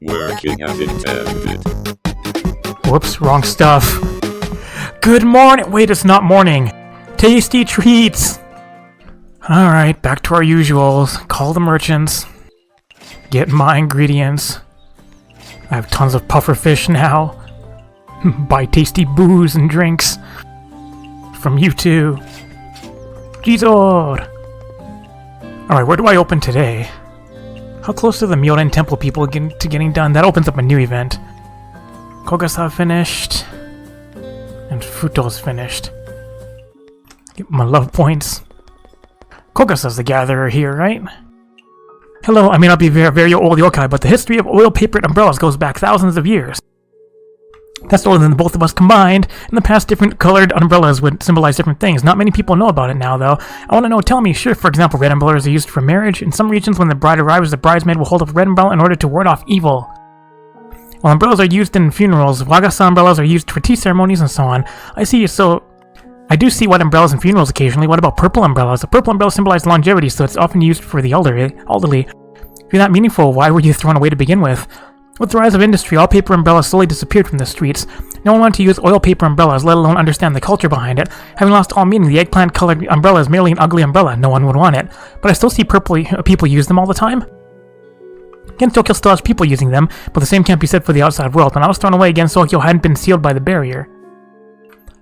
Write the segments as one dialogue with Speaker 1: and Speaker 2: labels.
Speaker 1: Working as intended.
Speaker 2: Whoops, wrong stuff. Good morning! Wait, it's not morning. Tasty treats! Alright, back to our usuals. Call the merchants. Get my ingredients. I have tons of puffer fish now. Buy tasty booze and drinks. From you too. Jizor! Alright, where do I open today? How close are the Myoden Temple people to getting done? That opens up a new event. Kogasa finished. And Futo's finished. Get my love points. Kogasa's the gatherer here, right? Hello, I may not be very old yokai, but the history of oil-papered umbrellas goes back thousands of years. That's older than both of us combined. In the past, different colored umbrellas would symbolize different things. Not many people know about it now, though. I want to know, tell me, sure, for example, red umbrellas are used for marriage. In some regions, when the bride arrives, the bridesmaid will hold up a red umbrella in order to ward off evil. While umbrellas are used in funerals, Wagasa umbrellas are used for tea ceremonies and so on. I see, so I do see white umbrellas in funerals occasionally. What about purple umbrellas? The purple umbrella symbolizes longevity, so it's often used for the elderly. If you're that meaningful, why were you thrown away to begin with? With the rise of industry, all paper umbrellas slowly disappeared from the streets. No one wanted to use oil paper umbrellas, let alone understand the culture behind it. Having lost all meaning, the eggplant-colored umbrella is merely an ugly umbrella. No one would want it. But I still see people use them all the time. Gensokyo still has people using them, but the same can't be said for the outside world. When I was thrown away, Gensokyo hadn't been sealed by the barrier.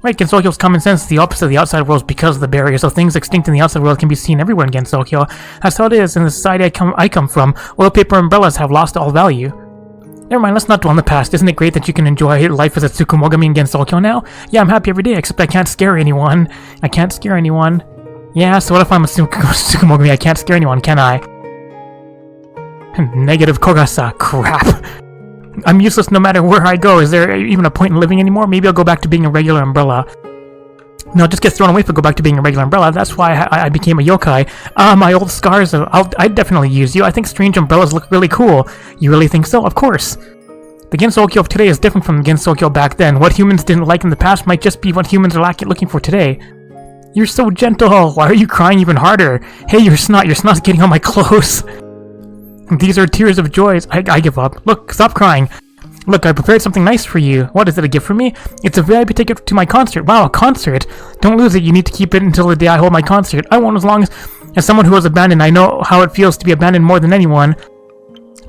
Speaker 2: Right, Gensokyo's common sense is the opposite of the outside world because of the barrier, so things extinct in the outside world can be seen everywhere in Gensokyo. That's how it is in the society I come from. Oil paper umbrellas have lost all value. Never mind, let's not dwell on the past. Isn't it great that you can enjoy life as a Tsukumogami in Gensokyo now? Yeah, I'm happy every day, except I can't scare anyone. I can't scare anyone. Yeah, so what if I'm a Tsukumogami? I can't scare anyone, can I? Negative Kogasa. Crap. I'm useless no matter where I go. Is there even a point in living anymore? Maybe I'll go back to being a regular umbrella. No, just get thrown away if I go back to being a regular umbrella. That's why I became a yokai. My old scars, I'd definitely use you. I think strange umbrellas look really cool. You really think so? Of course. The Gensokyo of today is different from the Gensokyo back then. What humans didn't like in the past might just be what humans are looking for today. You're so gentle. Why are you crying even harder? Hey, your snot's getting on my clothes. These are tears of joy. I give up. Look, stop crying. Look, I prepared something nice for you. What, is it a gift for me? It's a VIP ticket to my concert. Wow, a concert? Don't lose it. You need to keep it until the day I hold my concert. I won't, as long as someone who was abandoned. I know how it feels to be abandoned more than anyone.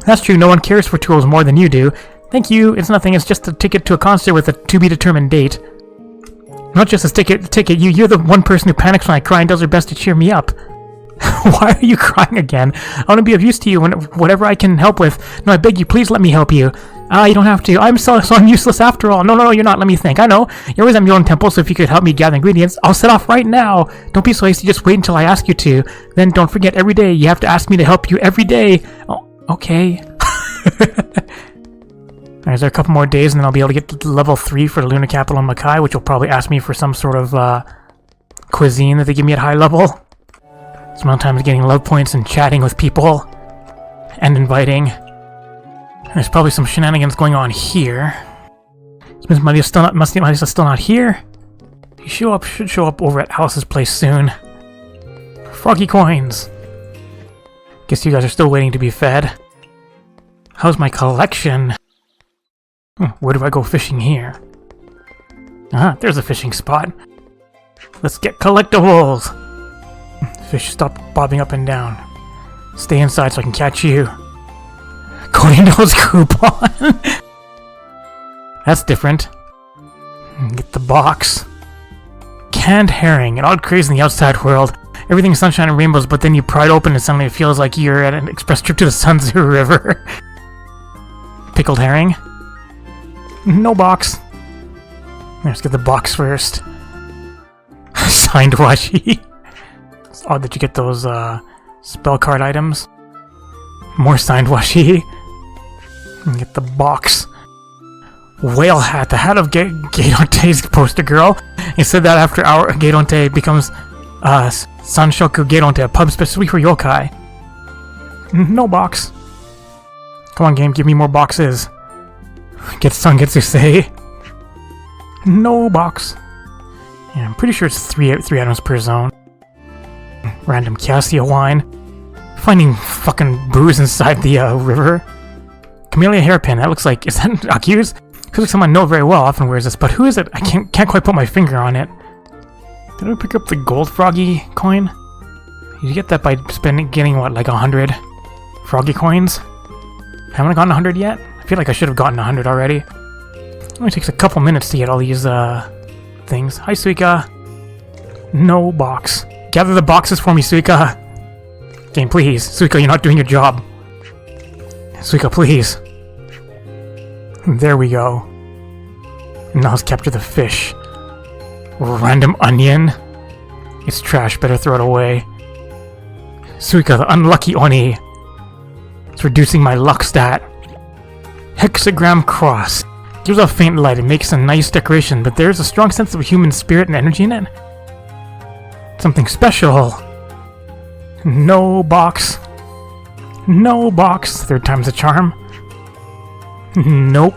Speaker 2: That's true. No one cares for tools more than you do. Thank you. It's nothing. It's just a ticket to a concert with a to-be-determined date. Not just a ticket. You're the one person who panics when I cry and does her best to cheer me up. Why are you crying again? I want to be of use to you whatever I can help with. No, I beg you, please let me help you. You don't have to. I'm useless after all. No, you're not. Let me think. I know. You're always at Myoden Temple, so if you could help me gather ingredients, I'll set off right now. Don't be so hasty. Just wait until I ask you to. Then don't forget, every day you have to ask me to help you every day. Oh, okay. Alright, there a couple more days, and then I'll be able to get to level 3 for the Lunar Capital in Makai, which will probably ask me for some sort of cuisine that they give me at high level. Sometimes getting love points and chatting with people and inviting. There's probably some shenanigans going on here. Miss Marisa's still not here. Should show up over at Alice's place soon. Froggy coins. Guess you guys are still waiting to be fed. How's my collection? Where do I go fishing here? There's a fishing spot. Let's get collectibles. Fish, stop bobbing up and down. Stay inside so I can catch you. Corino's coupon. That's different. Get the box. Canned herring. An odd craze in the outside world. Everything's sunshine and rainbows, but then you pry it open and suddenly it feels like you're at an express trip to the Sunzu River. Pickled herring. No box. Let's get the box first. Signed washi. It's odd that you get those spell card items. More signed washi. And get the box. Whale hat. The hat of Geidonte's poster girl. He said that after our Geidonte becomes Sanshoku Geidonte, a pub specifically for yokai. No box. Come on, game, give me more boxes. Get Sangetsu say. No box. Yeah, I'm pretty sure it's three items per zone. Random Cassia wine. Finding fucking booze inside the river. Camellia hairpin. That looks like, is that Akiu's? Feels like someone I know very well often wears this, but who is it? I can't quite put my finger on it. Did I pick up the gold froggy coin? You get that by getting what, like 100 froggy coins? Haven't I gotten 100 yet? I feel like I should have gotten 100 already. It only takes a couple minutes to get all these things. Hi, Suika. No box. Gather the boxes for me, Suika. Game, please. Suika, you're not doing your job. Suika, please. There we go. Now let's capture the fish. Random onion. It's trash, better throw it away. Suika, the unlucky Oni. It's reducing my luck stat. Hexagram cross. Gives off faint light. It makes a nice decoration, but there's a strong sense of human spirit and energy in it. Something special. No box. No box. Third time's a charm. Nope.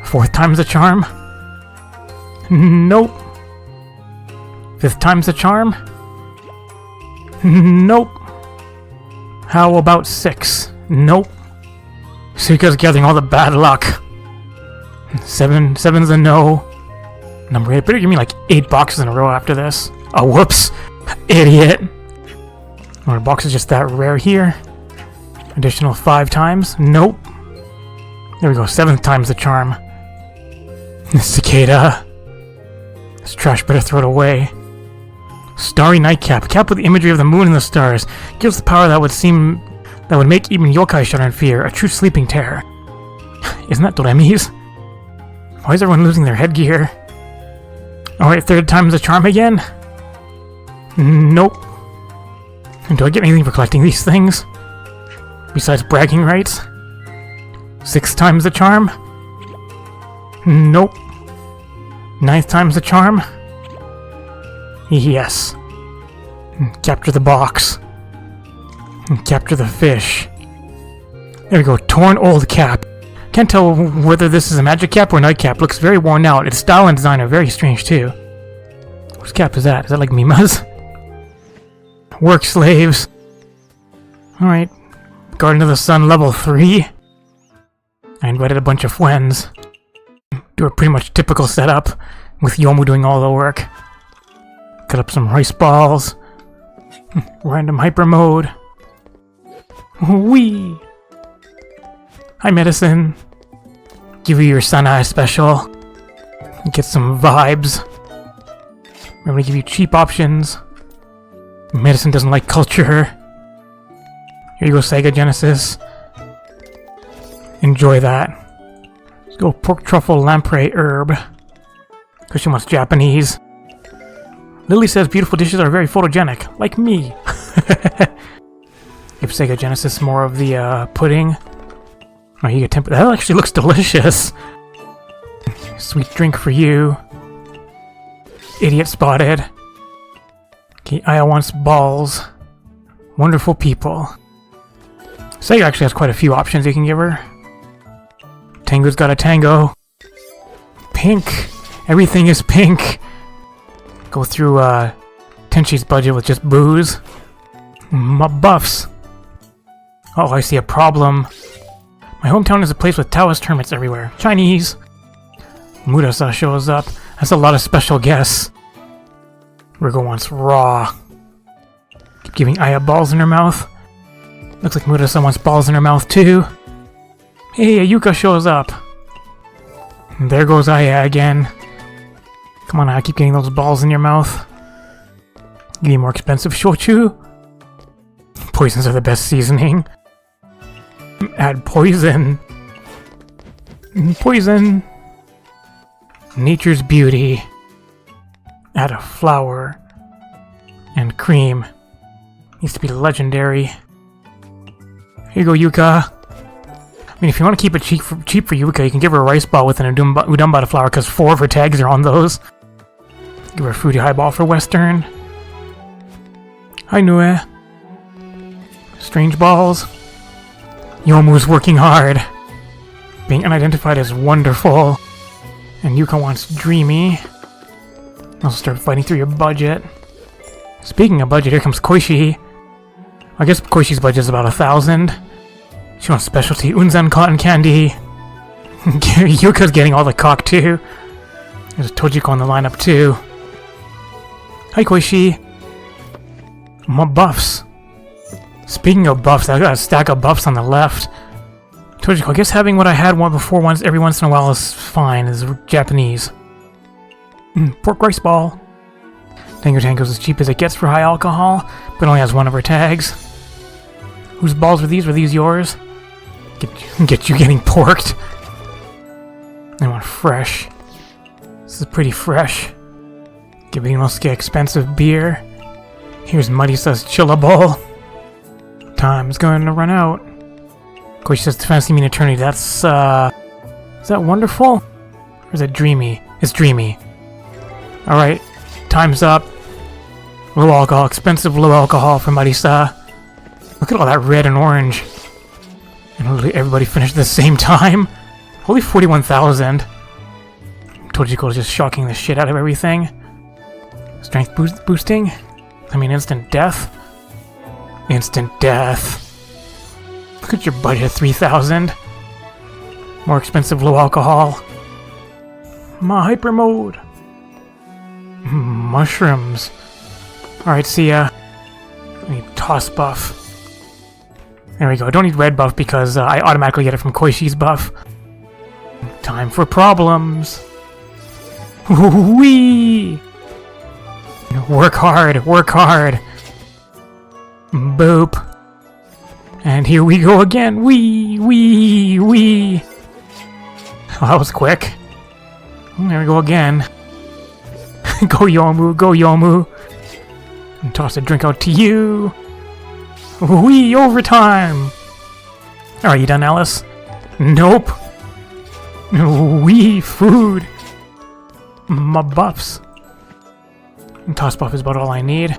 Speaker 2: Fourth time's a charm. Nope. Fifth time's a charm. Nope. How about 6? Nope. Suika's gathering all the bad luck. 7's a no. Number 8. Better give me like 8 boxes in a row after this. Oh, whoops. Idiot. Our box is just that rare here. Additional 5 times. Nope. There we go. 7th time's the charm. Cicada. This trash, better throw it away. Starry nightcap. Cap with the imagery of the moon and the stars. Gives the power that would make even yokai shudder in fear. A true sleeping terror. Isn't that Doremi's? Why is everyone losing their headgear? Alright, 3rd time's the charm again? Nope. Do I get anything for collecting these things? Besides bragging rights? 6th time's the charm? Nope. 9th time's the charm? Yes. Capture the box. Capture the fish. There we go. Torn old cap. Can't tell whether this is a magic cap or a nightcap. Looks very worn out. Its style and design are very strange too. Whose cap is that? Is that like Mima's? Work slaves. Alright. Garden of the Sun level 3. I invited a bunch of friends. Do a pretty much typical setup, with Youmu doing all the work. Cut up some rice balls. Random hyper mode. Whee! Hi, medicine. Give you your Sanai special. Get some vibes. I'm gonna give you cheap options. Medicine doesn't like culture. Here you go, Sega Genesis. Enjoy that. Let's go pork truffle lamprey herb. Because she wants Japanese. Lily says beautiful dishes are very photogenic, like me. Give Sega Genesis more of the pudding. Oh, you get temper. That actually looks delicious. Sweet drink for you. Idiot spotted. Okay, Aya wants balls. Wonderful people. Sega actually has quite a few options you can give her. Tango's got a tango. Pink. Everything is pink. Go through Tenshi's budget with just booze. Buffs. Oh, I see a problem. My hometown is a place with Taoist hermits everywhere. Chinese. Murasa shows up. That's a lot of special guests. Rigo wants raw. Keep giving Aya balls in her mouth. Looks like Murasa wants balls in her mouth too. Hey, Yuuka shows up. And there goes Aya again. Come on, Aya, keep getting those balls in your mouth. Give me more expensive shochu. Poisons are the best seasoning. Add poison. Poison. Nature's beauty. Add a flower. And cream. Needs to be legendary. Here you go, Yuuka. I mean, if you want to keep it cheap for Yuuka, you can give her a rice ball with an Udambada flower, because 4 of her tags are on those. Give her a fruity highball for Western. Hi, Nue. Strange balls. Yomu's working hard. Being unidentified is wonderful. And Yuuka wants dreamy. I'll start fighting through your budget. Speaking of budget, here comes Koishi. I guess Koishi's budget is about 1,000. She wants specialty Unzan cotton candy. Yuuka's getting all the cock too. There's Tojiko on the lineup too. Hi Koishi. More buffs. Speaking of buffs, I got a stack of buffs on the left. Tojiko, I guess having what I had before every once in a while is fine. Is Japanese. Pork rice ball. Tango Tango's as cheap as it gets for high alcohol, but only has one of her tags. Whose balls were these? Were these yours? Get you getting porked. I want fresh. This is pretty fresh. Gibinosuke expensive beer. Here's Marisa's Chillable. Time's going to run out. Koichi says to fantasy mean eternity. That's, is that wonderful? Or is it dreamy? It's dreamy. Alright, time's up. Low alcohol, expensive low alcohol for Marisa. Look at all that red and orange. And literally everybody finished at the same time. Holy 41,000. Tojiko is just shocking the shit out of everything. Strength boosting? I mean instant death? Instant death. Look at your budget, 3,000. More expensive low alcohol. My hyper mode. Mushrooms. Alright, see ya. I need toss buff. There we go. I don't need red buff because I automatically get it from Koishi's buff. Time for problems. Wee! Work hard, work hard. Boop. And here we go again. Wee! Oh, that was quick. There we go again. Go Youmu, go Youmu. And toss a drink out to you. Wee! Overtime! Are you done, Alice? Nope. Wee! Food. My buffs. And toss buff is about all I need.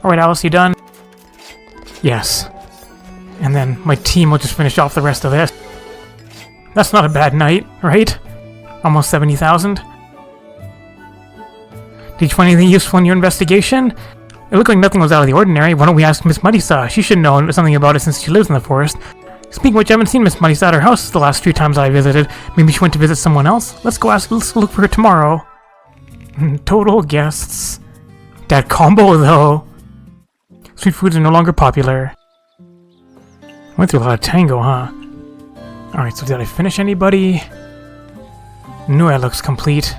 Speaker 2: Alright, Alice, you done? Yes. And then my team will just finish off the rest of this. That's not a bad night, right? Almost 70,000. Did you find anything useful in your investigation? It looked like nothing was out of the ordinary. Why don't we ask Miss Marisa? She should know something about it since she lives in the forest. Speaking of which, I haven't seen Miss Marisa at her house the last few times I visited. Maybe she went to visit someone else? Let's look for her tomorrow. Total guests. That combo, though. Sweet foods are no longer popular. Went through a lot of tango, huh? Alright, so did I finish anybody? Nue looks complete.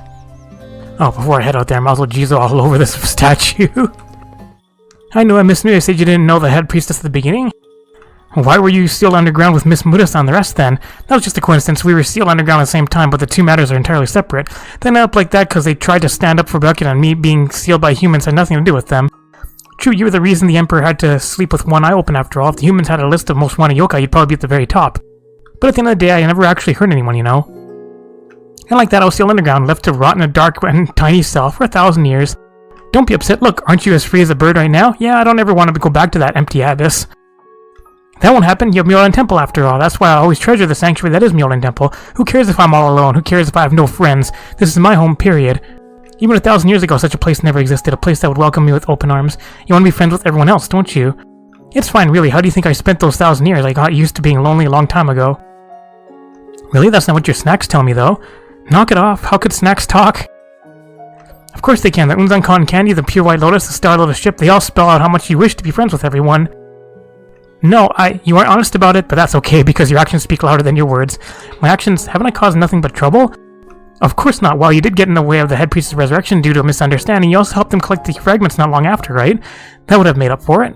Speaker 2: Oh, before I head out there, I might as well Jizo all over this statue. I know, Miss Nue said you didn't know the head priestess at the beginning? Why were you sealed underground with Miss Murasa and the rest then? That was just a coincidence. We were sealed underground at the same time, but the two matters are entirely separate. They ended up like that because they tried to stand up for Bucket, and me being sealed by humans had nothing to do with them. True, you were the reason the Emperor had to sleep with one eye open after all. If the humans had a list of most wanted yokai, you'd probably be at the very top. But at the end of the day, I never actually hurt anyone, you know? And like that, I was sealed underground, left to rot in a dark and tiny cell for 1,000 years. Don't be upset. Look, aren't you as free as a bird right now? Yeah, I don't ever want to go back to that empty abyss. That won't happen. You have Myoden Temple after all. That's why I always treasure the sanctuary that is Myoden Temple. Who cares if I'm all alone? Who cares if I have no friends? This is my home, period. Even 1,000 years ago, such a place never existed. A place that would welcome me with open arms. You want to be friends with everyone else, don't you? It's fine, really. How do you think I spent those 1,000 years? I got used to being lonely a long time ago. Really? That's not what your snacks tell me, though. Knock it off. How could snacks talk? Of course they can. The Unzan Cotton Candy, the Pure White Lotus, the Star Lotus Ship, they all spell out how much you wish to be friends with everyone. No, you aren't honest about it, but that's okay because your actions speak louder than your words. My actions, haven't I caused nothing but trouble? Of course not. While you did get in the way of the head priest's resurrection due to a misunderstanding, you also helped them collect the fragments not long after, right? That would have made up for it.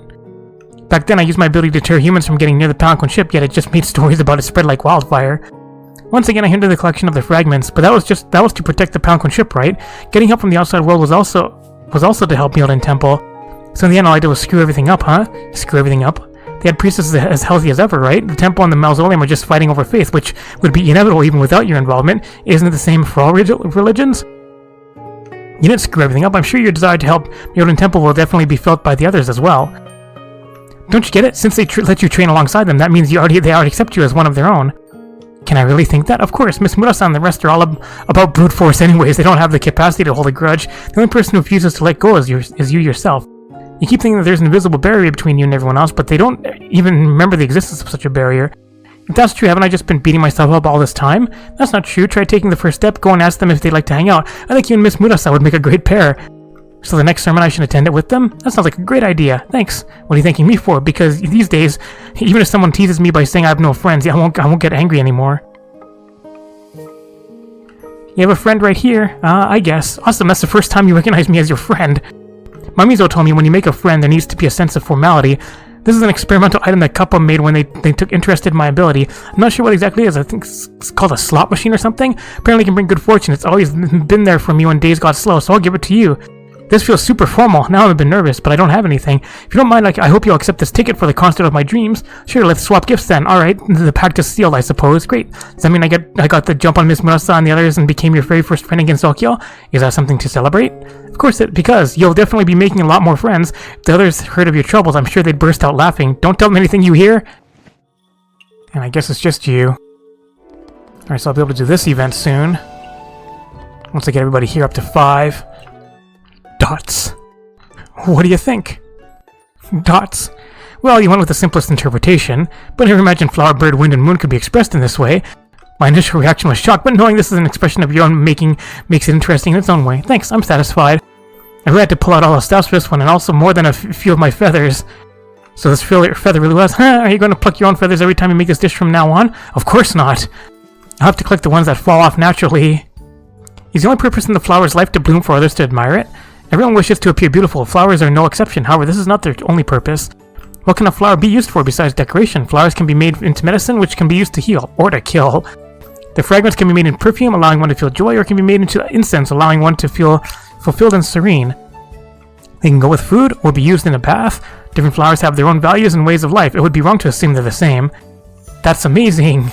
Speaker 2: Back then, I used my ability to deter humans from getting near the Palanquin ship, yet it just made stories about it spread like wildfire. Once again, I hindered the collection of the fragments, but that was to protect the Palanquin ship, right? Getting help from the outside world was also to help Myoden Temple. So in the end, all I did was screw everything up, huh? Screw everything up? The head priestess is as healthy as ever, right? The temple and the mausoleum are just fighting over faith, which would be inevitable even without your involvement. Isn't it the same for all religions? You didn't screw everything up. I'm sure your desire to help Myoden Temple will definitely be felt by the others as well. Don't you get it? Since they let you train alongside them, that means they already accept you as one of their own. Can I really think that? Of course, Miss Murasa and the rest are all about brute force anyways. They don't have the capacity to hold a grudge. The only person who refuses to let go is you yourself. You keep thinking that there's an invisible barrier between you and everyone else, but they don't even remember the existence of such a barrier. If that's true, haven't I just been beating myself up all this time? That's not true. Try taking the first step. Go and ask them if they'd like to hang out. I think you and Miss Murasa would make a great pair. So the next sermon I should attend it with them? That sounds like a great idea. Thanks. What are you thanking me for? Because these days, even if someone teases me by saying I have no friends, I won't get angry anymore. You have a friend right here? I guess. Awesome, that's the first time you recognize me as your friend. Mamizo told me when you make a friend, there needs to be a sense of formality. This is an experimental item that Kappa made when they took interest in my ability. I'm not sure what exactly it is. I think it's called a slot machine or something. Apparently it can bring good fortune. It's always been there for me when days got slow, so I'll give it to you. This feels super formal. Now I'm a bit nervous, but I don't have anything. If you don't mind, I hope you'll accept this ticket for the concert of my dreams. Sure, let's swap gifts then. Alright, the pact is sealed, I suppose. Great. Does that mean I got the jump on Miss Murasa and the others and became your very first friend against Okyo? Is that something to celebrate? Of course, because you'll definitely be making a lot more friends. If the others heard of your troubles, I'm sure they'd burst out laughing. Don't tell them anything you hear. And I guess it's just you. Alright, so I'll be able to do this event soon. Once I get everybody here up to 5. Dots. What do you think? Dots. Well, you went with the simplest interpretation, but I never imagined flower, bird, wind, and moon could be expressed in this way. My initial reaction was shock, but knowing this is an expression of your own making makes it interesting in its own way. Thanks, I'm satisfied. I really had to pull out all the stops for this one, and also more than a few of my feathers. So this feather really was, Are you going to pluck your own feathers every time you make this dish from now on? Of course not. I'll have to collect the ones that fall off naturally. Is the only purpose in the flower's life to bloom for others to admire it? Everyone wishes to appear beautiful. Flowers are no exception. However, this is not their only purpose. What can a flower be used for besides decoration? Flowers can be made into medicine, which can be used to heal, or to kill. The fragments can be made in perfume, allowing one to feel joy, or can be made into incense, allowing one to feel fulfilled and serene. They can go with food, or be used in a bath. Different flowers have their own values and ways of life. It would be wrong to assume they're the same. That's amazing.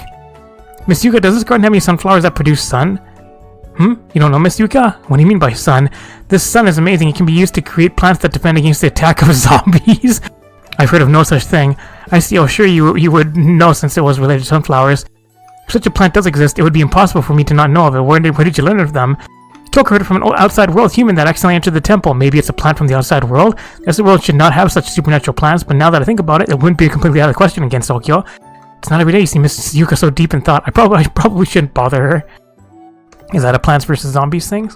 Speaker 2: Miss Yuuka, does this garden have any sunflowers that produce sun? You don't know, Miss Yuuka? What do you mean by sun? This sun is amazing. It can be used to create plants that defend against the attack of zombies. I've heard of no such thing. I see. Oh, sure you would know since it was related to sunflowers. If such a plant does exist, it would be impossible for me to not know of it. Where did you learn of them? Kyoko heard it from an outside world human that accidentally entered the temple. Maybe it's a plant from the outside world? Yes, the world should not have such supernatural plants, but now that I think about it, it wouldn't be completely out of the question against Okyo. It's not every day you see Miss Yuuka so deep in thought. I probably shouldn't bother her. Is that a Plants vs. Zombies thing?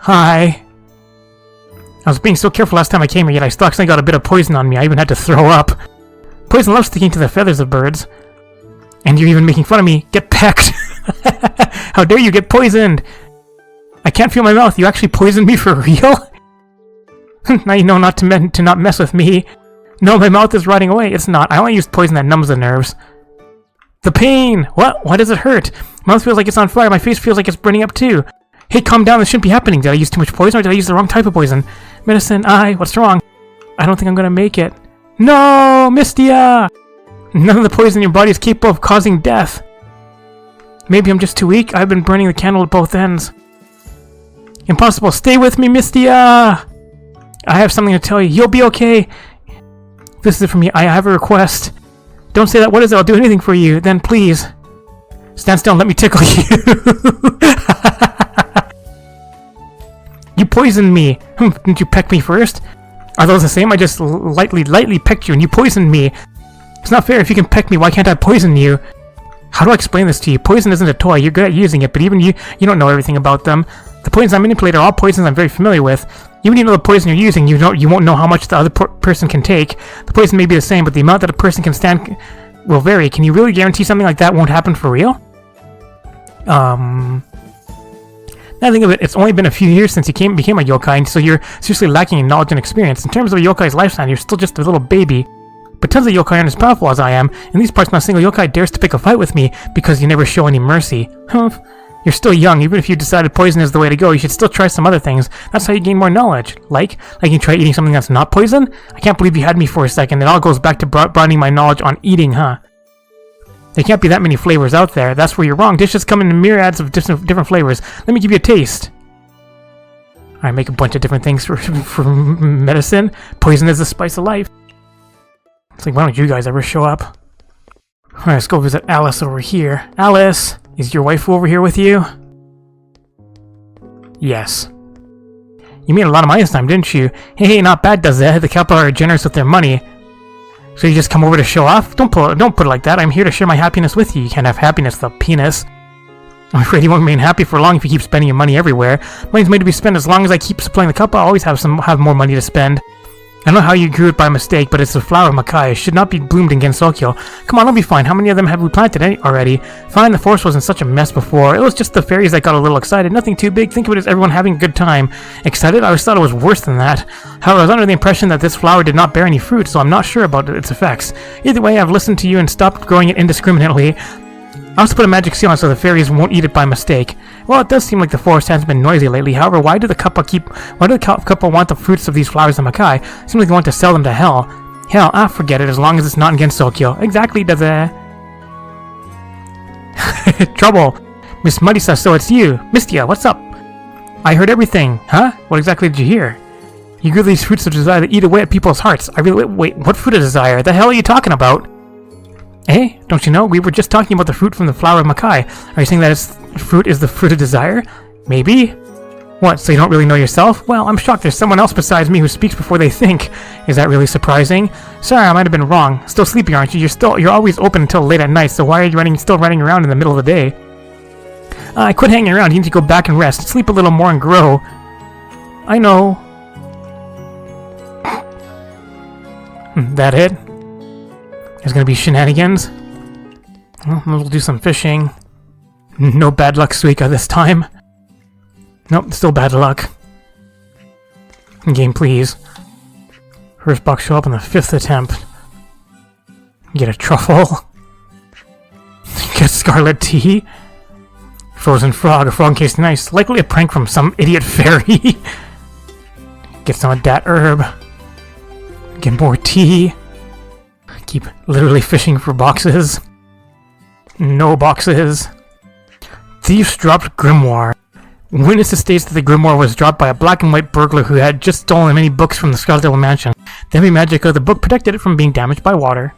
Speaker 2: Hi. I was being so careful last time I came here, yet I still actually got a bit of poison on me. I even had to throw up. Poison loves sticking to the feathers of birds. And you're even making fun of me. Get pecked. How dare you get poisoned? I can't feel my mouth. You actually poisoned me for real? Now you know not to not mess with me. No, my mouth is rotting away. It's not. I only used poison that numbs the nerves. The pain! What? Why does it hurt? My mouth feels like it's on fire. My face feels like it's burning up too. Hey, calm down. This shouldn't be happening. Did I use too much poison or did I use the wrong type of poison? Medicine, what's wrong? I don't think I'm gonna make it. No! Mystia! None of the poison in your body is capable of causing death. Maybe I'm just too weak. I've been burning the candle at both ends. Impossible. Stay with me, Mystia! I have something to tell you. You'll be okay. This is it for me. I have a request. Don't say that. What is it? I'll do anything for you. Then please. Stand still and let me tickle you. You poisoned me. Didn't you peck me first? Are those the same? I just lightly pecked you and you poisoned me. It's not fair. If you can peck me, why can't I poison you? How do I explain this to you? Poison isn't a toy. You're good at using it, but even you don't know everything about them. The poisons I manipulate are all poisons I'm very familiar with. Even if you know the poison you're using, you won't know how much the other person can take. The poison may be the same, but the amount that a person can stand will vary. Can you really guarantee something like that won't happen for real? Now I think of it, it's only been a few years since you became a yokai, and so you're seriously lacking in knowledge and experience. In terms of a yokai's lifespan, you're still just a little baby. But tons of yokai aren't as powerful as I am. In these parts, not a single yokai dares to pick a fight with me because you never show any mercy. You're still young. Even if you decided poison is the way to go, you should still try some other things. That's how you gain more knowledge. Like you try eating something that's not poison? I can't believe you had me for a second. It all goes back to broadening my knowledge on eating, huh? There can't be that many flavors out there. That's where you're wrong. Dishes come in myriads of different flavors. Let me give you a taste. I make a bunch of different things for medicine. Poison is the spice of life. It's like, why don't you guys ever show up? Alright, let's go visit Alice over here. Alice! Is your waifu over here with you? Yes. You You made a lot of money this time, didn't you? Hey, not bad, does it? The couple are generous with their money. So you just come over to show off? Don't put it like that. I'm here to share my happiness with you. You can't have happiness without penis. I'm afraid you won't remain happy for long if you keep spending your money everywhere. Money's made to be spent. As long as I keep supplying the couple, I'll always have more money to spend. I don't know how you grew it by mistake, but it's the flower of Makai. It should not be bloomed in Gensokyo. Come on, it'll be fine. How many of them have we planted already? Fine, the forest wasn't such a mess before. It was just the fairies that got a little excited. Nothing too big. Think of it as everyone having a good time. Excited? I always thought it was worse than that. However, I was under the impression that this flower did not bear any fruit, so I'm not sure about its effects. Either way, I've listened to you and stopped growing it indiscriminately. I'll just put a magic seal on so the fairies won't eat it by mistake. Well, it does seem like the forest hasn't been noisy lately. However, why do the couple want the fruits of these flowers of Makai? Seems like they want to sell them to hell. Hell, forget it, as long as it's not in Gensokyo. Exactly, does it? Trouble. Miss Marisa, so it's you. Mystia, what's up? I heard everything. Huh? What exactly did you hear? You grew these fruits of desire that eat away at people's hearts. Wait, what fruit of desire? The hell are you talking about? Eh? Don't you know? We were just talking about the fruit from the flower of Makai. Are you saying that its fruit is the fruit of desire? Maybe? What, so you don't really know yourself? Well, I'm shocked there's someone else besides me who speaks before they think. Is that really surprising? Sorry, I might have been wrong. Still sleeping, aren't you? You're always open until late at night, so why are you still running around in the middle of the day? I quit hanging around. You need to go back and rest. Sleep a little more and grow. I know. That it? There's gonna be shenanigans. Well, we'll do some fishing. No bad luck, Suika, this time. Nope, still bad luck. Game, please. First box show up on the 5th attempt. Get a truffle. Get scarlet tea. Frozen frog. A frog tastes nice. Likely a prank from some idiot fairy. Get some of that herb. Get more tea. Keep literally fishing for boxes. No boxes. Thieves dropped grimoire. Witness states that the grimoire was dropped by a black and white burglar who had just stolen many books from the Scarlet Mansion. The heavy magic of the book protected it from being damaged by water.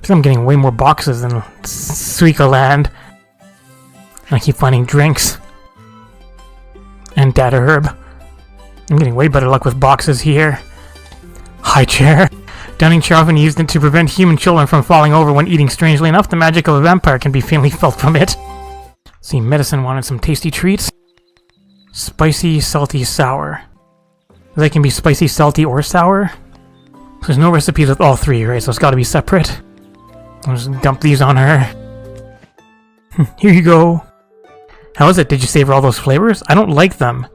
Speaker 2: So I'm getting way more boxes than Suika land. And I keep finding drinks. And data herb. I'm getting way better luck with boxes here. High chair. Dining chair often used to prevent human children from falling over when eating. Strangely enough, the magic of a vampire can be faintly felt from it. See, medicine wanted some tasty treats. Spicy, salty, sour. They can be spicy, salty, or sour. There's no recipes with all three, right? So it's gotta be separate. I'll just dump these on her. Here you go. How is it? Did you savor all those flavors? I don't like them.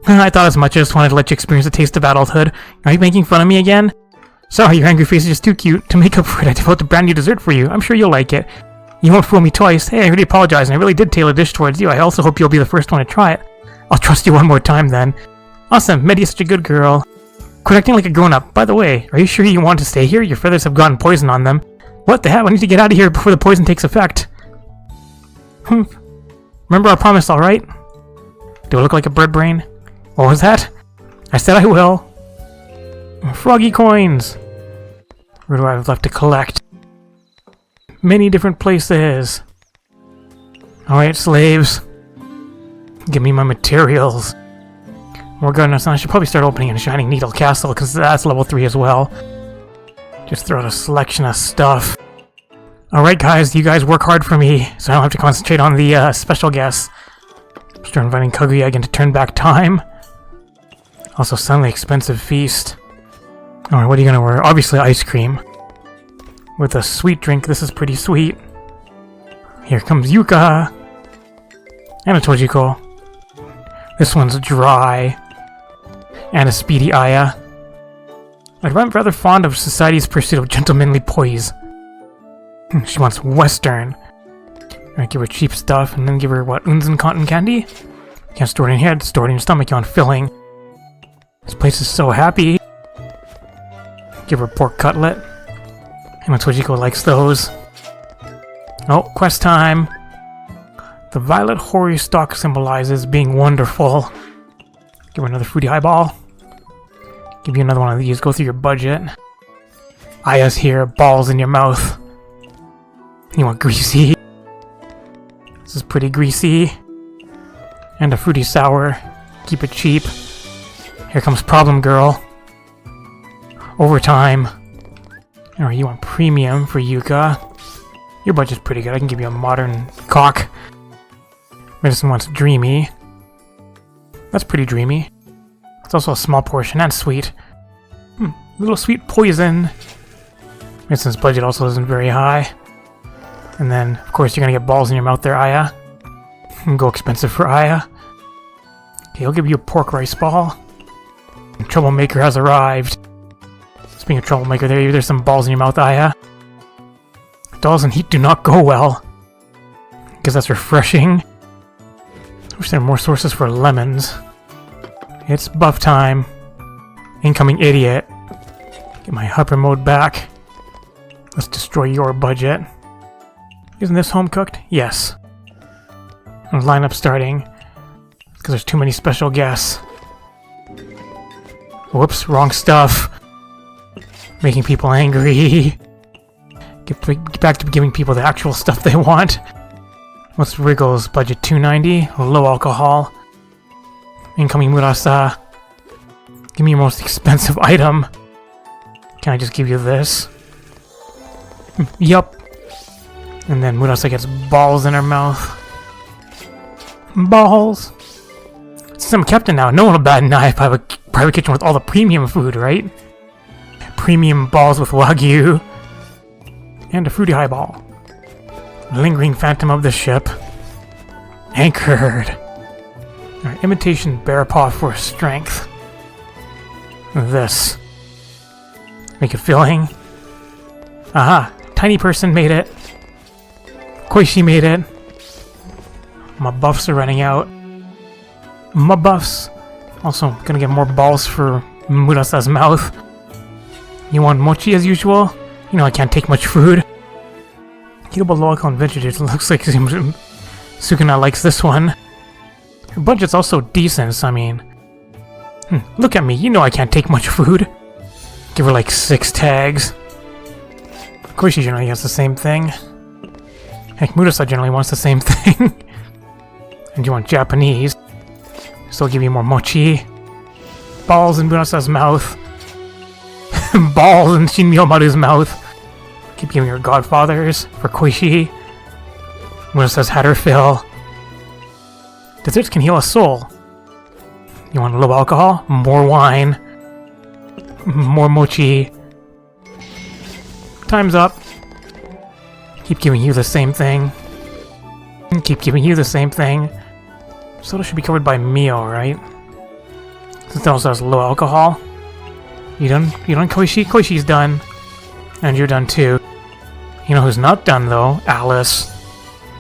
Speaker 2: I thought as much. I just wanted to let you experience the taste of adulthood. Are you making fun of me again? Sorry, your angry face is just too cute. To make up for it, I developed a brand new dessert for you. I'm sure you'll like it. You won't fool me twice. Hey, I really apologize, and I really did tailor a dish towards you. I also hope you'll be the first one to try it. I'll trust you one more time, then. Awesome, Media's such a good girl. Quit acting like a grown-up. By the way, are you sure you want to stay here? Your feathers have gotten poison on them. What the hell? I need to get out of here before the poison takes effect. Remember our promise, alright? Do I look like a bird brain? What was that? I said I will. Froggy coins. Where do I have left to collect? Many different places. Alright, slaves. Give me my materials. More gardeners. I should probably start opening in Shining Needle Castle, because that's level 3 as well. Just throw out a selection of stuff. Alright guys, you guys work hard for me, so I don't have to concentrate on the special guests. Start inviting Kaguya again to turn back time. Also, suddenly expensive feast. Alright, what are you gonna order? Obviously ice cream. With a sweet drink, this is pretty sweet. Here comes Yuuka! And a Tojiko. This one's dry. And a speedy Aya. I'm rather fond of society's pursuit of gentlemanly poise. She wants Western. Alright, give her cheap stuff, and then give her, what, Unzen cotton candy? Can't store it in here, store it in your stomach, you want filling. This place is so happy. Give her pork cutlet. And Tojiko likes those. Oh, quest time! The violet hoary stalk symbolizes being wonderful. Give her another fruity eyeball. Give you another one of these, go through your budget. Aya's here, balls in your mouth. You want greasy? This is pretty greasy. And a fruity sour. Keep it cheap. Here comes Problem Girl. Overtime. Alright, you want premium for Yuuka. Your budget's pretty good. I can give you a modern cock. Medicine wants dreamy. That's pretty dreamy. It's also a small portion and sweet. A little sweet poison. Medicine's budget also isn't very high. And then, of course, you're gonna get balls in your mouth there, Aya. Go expensive for Aya. Okay, I'll give you a pork rice ball. Troublemaker has arrived. Speaking of troublemaker, there's some balls in your mouth, Aya. Dolls and heat do not go well. Because that's refreshing. I wish there were more sources for lemons. It's buff time. Incoming idiot. Get my hyper mode back. Let's destroy your budget. Isn't this home cooked? Yes. Lineup starting. Because there's too many special guests. Whoops, wrong stuff. Making people angry. Get back to giving people the actual stuff they want. What's Wriggles? Budget $2.90. Low alcohol. Incoming Murasa. Give me your most expensive item. Can I just give you this? Yup. And then Murasa gets balls in her mouth. Balls. Since I'm captain now, no one will bat an eye if I have a private kitchen with all the premium food, right? Premium balls with wagyu. And a fruity highball. Lingering phantom of the ship. Anchored. Alright, imitation bear paw for strength. This. Make it filling. Aha! Tiny person made it. Koishi made it. My buffs are running out. My buffs. Also, gonna get more balls for Murasa's mouth. You want mochi as usual? You know I can't take much food. Eatable local and vegetables. Looks like Sukuna likes this one. Her budget's also decent, so I mean... look at me, you know I can't take much food. Give her like 6 tags. Koishi generally has the same thing. Heck, Murasa generally wants the same thing. And you want Japanese. So I'll give you more mochi. Balls in Murasa's mouth. Balls in Shin Miyomaru's mouth. Keep giving her Godfathers for Koishi. Murasa's had her fill. Desserts can heal a soul. You want low alcohol? More wine. More mochi. Time's up. Keep giving you the same thing. Keep giving you the same thing. Soda should be covered by Mio, right? Since it also has low alcohol. You done? You done, Koishi? Koishi's done. And you're done too. You know who's not done though? Alice.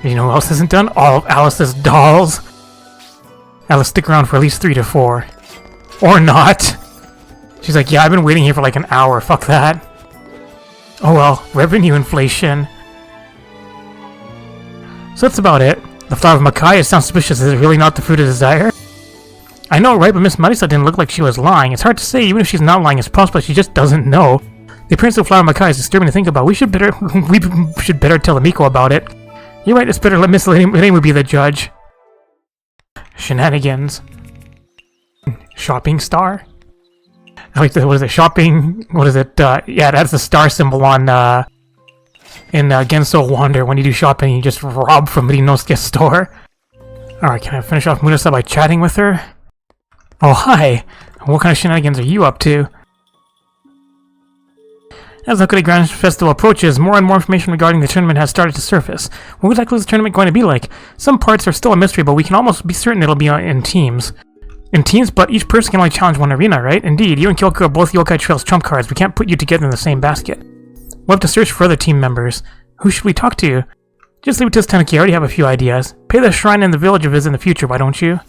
Speaker 2: You know who else isn't done? All of Alice's dolls. Alice, stick around for at least 3 to 4. Or not. She's like, yeah, I've been waiting here for like an hour. Fuck that. Oh well, revenue inflation. So that's about it. The flower of Makai sounds suspicious. Is it really not the fruit of desire? I know, right? But Miss Marisa didn't look like she was lying. It's hard to say. Even if she's not lying, it's possible she just doesn't know. The appearance of the flower of Makai is disturbing to think about. We should better tell Amiko about it. You're right. It's better let Miss Lane be the judge. Shenanigans. Shopping star. I like the, what is it? Shopping. What is it? Yeah, that's the star symbol on in Genso Wander. When you do shopping, you just rob from Rinosuke's store. Alright, can I finish off Murasa by chatting with her? Oh, hi! What kind of shenanigans are you up to? As the Hakure Grand Festival approaches, more and more information regarding the tournament has started to surface. What exactly is the tournament going to be like? Some parts are still a mystery, but we can almost be certain it'll be in teams. In teams, but each person can only challenge one arena, right? Indeed, you and Kyoku are both Yokai Trail's trump cards. We can't put you together in the same basket. We'll have to search for other team members. Who should we talk to? Just leave it to this tanuki. I already have a few ideas. Pay the shrine in the village a visit in the future, why don't you?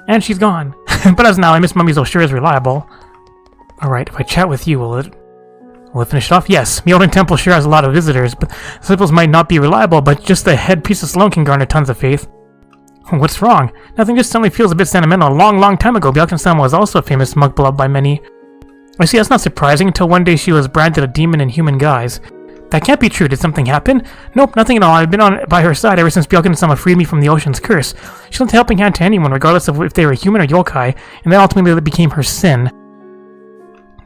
Speaker 2: And she's gone. But as now, Miss Mummy's sure is reliable. Alright, if I chat with you, will it finish it off? Yes, Myoden Temple sure has a lot of visitors, but disciples might not be reliable, but just the head priestess alone can garner tons of faith. What's wrong? Nothing just suddenly feels a bit sentimental. A long, long time ago, Byakuya-sama was also a famous monk beloved by many. I see, that's not surprising. Until one day she was branded a demon in human guise. That can't be true. Did something happen? Nope, nothing at all. I've been by her side ever since Byakunin-sama freed me from the ocean's curse. She lent a helping hand to anyone, regardless of if they were human or yokai, and that ultimately became her sin.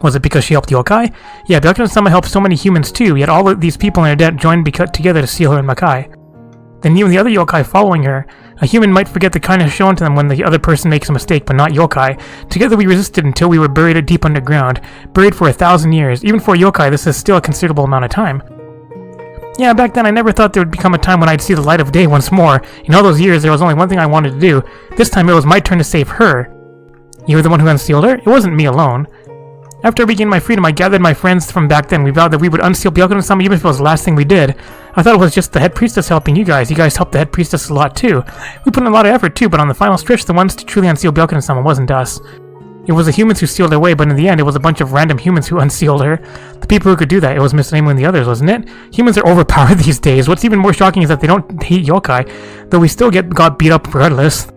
Speaker 2: Was it because she helped yokai? Yeah, Byakunin-sama helped so many humans too, yet all of these people in her debt joined together to seal her in Makai. Then even the other yokai following her. A human might forget the kindness shown to them when the other person makes a mistake, but not yokai. Together we resisted until we were buried deep underground. Buried for 1,000 years. Even for a yokai, this is still a considerable amount of time. Yeah, back then I never thought there would become a time when I'd see the light of day once more. In all those years, there was only one thing I wanted to do. This time it was my turn to save her. You were the one who unsealed her? It wasn't me alone. After I regained my freedom, I gathered my friends from back then. We vowed that we would unseal Byakunin-sama even if it was the last thing we did. I thought it was just the head priestess helping you guys. You guys helped the head priestess a lot too. We put in a lot of effort too, but on the final stretch, the ones to truly unseal Byakunin-sama wasn't us. It was the humans who sealed her away, but in the end, it was a bunch of random humans who unsealed her. The people who could do that, it was Miss Reimu and the others, wasn't it? Humans are overpowered these days. What's even more shocking is that they don't hate yokai, though we still got beat up regardless.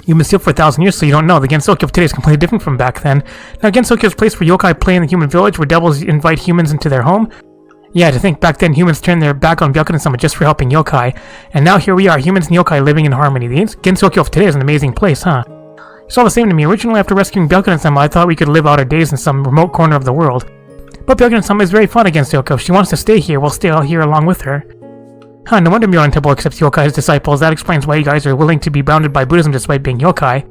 Speaker 2: You've been sealed for 1,000 years, so you don't know. The Gensokyo of today is completely different from back then. Now, Gensokyo is a place where yokai play in the human village, where devils invite humans into their home. Yeah, to think back then humans turned their back on Byakunin-sama just for helping yokai. And now here we are, humans and yokai living in harmony. The Gensokyo of today is an amazing place, huh? It's all the same to me. Originally, after rescuing Byakunin-sama, I thought we could live out our days in some remote corner of the world. But Byakunin-sama is very fun against Yoko. If she wants to stay here, we'll stay out here along with her. Huh, no wonder Myoran Temple accepts yokai as disciples. That explains why you guys are willing to be bounded by Buddhism despite being yokai.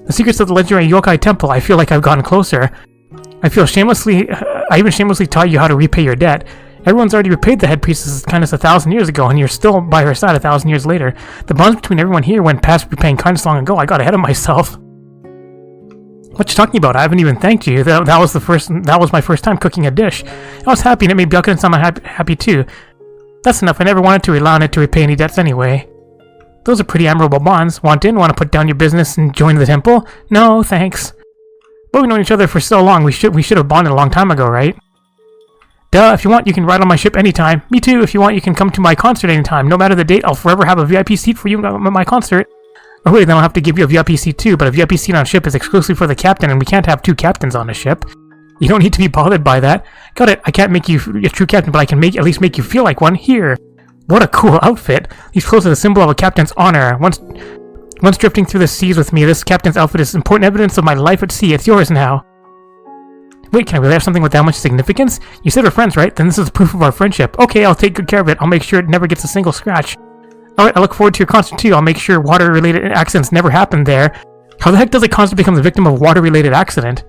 Speaker 2: The secrets of the legendary yokai temple, I feel like I've gotten closer. I even shamelessly taught you how to repay your debt. Everyone's already repaid the head priestess's kindness 1,000 years ago, and you're still by her side 1,000 years later. The bonds between everyone here went past repaying kindness long ago. I got ahead of myself. What you talking about? I haven't even thanked you. That was my first time cooking a dish. I was happy, and it made Byakunin-sama happy too. That's enough. I never wanted to rely on it to repay any debts anyway. Those are pretty admirable bonds. Want in? Want to put down your business and join the temple? No, thanks. But we've known each other for so long. We should have bonded a long time ago, right? Duh. If you want, you can ride on my ship anytime. Me too. If you want, you can come to my concert anytime. No matter the date, I'll forever have a VIP seat for you at my concert. Oh wait, then I'll have to give you a VIP seat too. But a VIP seat on a ship is exclusive for the captain, and we can't have two captains on a ship. You don't need to be bothered by that. Got it. I can't make you a true captain, but I can at least make you feel like one. Here. What a cool outfit. These clothes are the symbol of a captain's honor. Once drifting through the seas with me, this captain's outfit is important evidence of my life at sea. It's yours now. Wait, can I really have something with that much significance? You said we're friends, right? Then this is proof of our friendship. Okay, I'll take good care of it. I'll make sure it never gets a single scratch. Alright, I look forward to your concert too. I'll make sure water-related accidents never happen there. How the heck does a concert become the victim of a water-related accident?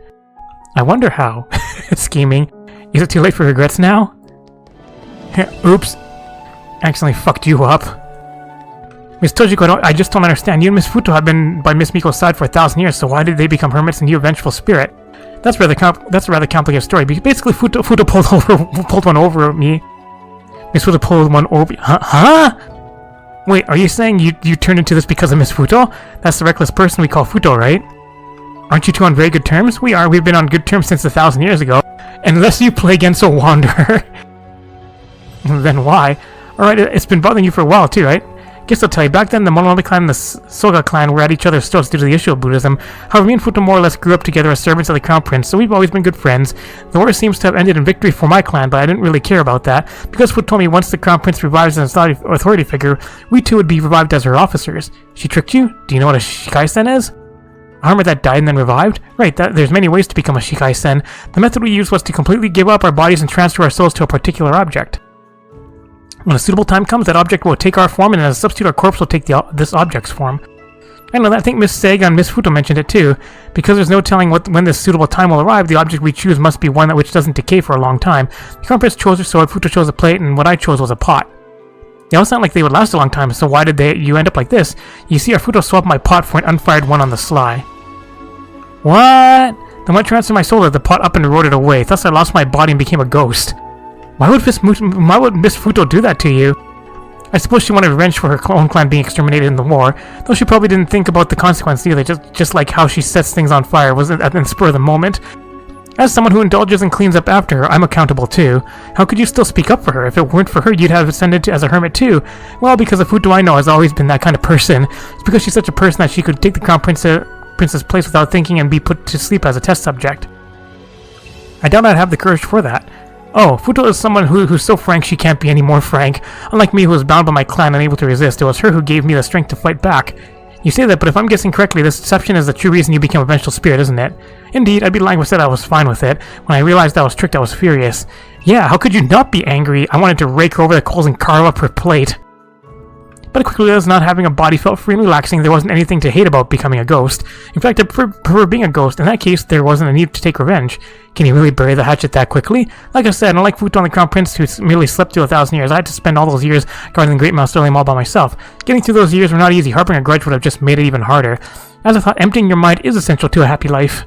Speaker 2: I wonder how. Scheming. Is it too late for regrets now? Oops. Accidentally fucked you up. Miss Tojiko, I just don't understand. You and Miss Futo have been by Miss Miko's side for 1,000 years, so why did they become hermits and you a vengeful spirit? That's a rather complicated story. Basically, Futo pulled one over me. Miss Futo pulled one over... Huh? Wait, are you saying you turned into this because of Miss Futo? That's the reckless person we call Futo, right? Aren't you two on very good terms? We are. We've been on good terms since 1,000 years ago. Unless you play against a wanderer. Then why? Alright, it's been bothering you for a while too, right? Guess I'll tell you, back then the Mononobe clan and the Soga clan were at each other's throats due to the issue of Buddhism. However, me and Futo more or less grew up together as servants of the Crown Prince, so we've always been good friends. The war seems to have ended in victory for my clan, but I didn't really care about that. Because Futo told me once the Crown Prince revives as an authority figure, we too would be revived as her officers. She tricked you? Do you know what a Shikai-sen is? A armor that died and then revived? Right, there's many ways to become a Shikai-sen. The method we used was to completely give up our bodies and transfer our souls to a particular object. When a suitable time comes, that object will take our form, and as a substitute, our corpse will take this object's form. I know that. I think Miss Sega and Miss Futo mentioned it too. Because there's no telling when this suitable time will arrive, the object we choose must be one which doesn't decay for a long time. The Crown Prince chose a sword, Futo chose a plate, and what I chose was a pot. They all sound like they would last a long time, so why did you end up like this? You see, our Futo swapped my pot for an unfired one on the sly. What? Then when I transferred my soul, the pot up and eroded away. Thus I lost my body and became a ghost. Why would Miss Futo do that to you? I suppose she wanted revenge for her own clan being exterminated in the war, though she probably didn't think about the consequence either, just like how she sets things on fire was at the spur of the moment. As someone who indulges and cleans up after her, I'm accountable too. How could you still speak up for her? If it weren't for her, you'd have ascended as a hermit too. Well, because the Futo I know has always been that kind of person. It's because she's such a person that she could take the Crown Prince's place without thinking and be put to sleep as a test subject. I doubt I'd have the courage for that. Oh, Futo is someone who's so frank she can't be any more frank. Unlike me, who was bound by my clan and unable to resist, it was her who gave me the strength to fight back. You say that, but if I'm guessing correctly, this deception is the true reason you became a vengeful spirit, isn't it? Indeed, I'd be lying if I said I was fine with it. When I realized I was tricked, I was furious. Yeah, how could you not be angry? I wanted to rake her over the coals and carve up her plate. But I quickly realized not having a body felt free and relaxing. There wasn't anything to hate about becoming a ghost. In fact, I prefer being a ghost. In that case, there wasn't a need to take revenge. Can you really bury the hatchet that quickly? Like I said, unlike Futon the Crown Prince, who merely slept through 1,000 years, I had to spend all those years guarding the Great Mausoleum all by myself. Getting through those years were not easy. Harboring a grudge would have just made it even harder. As I thought, emptying your mind is essential to a happy life.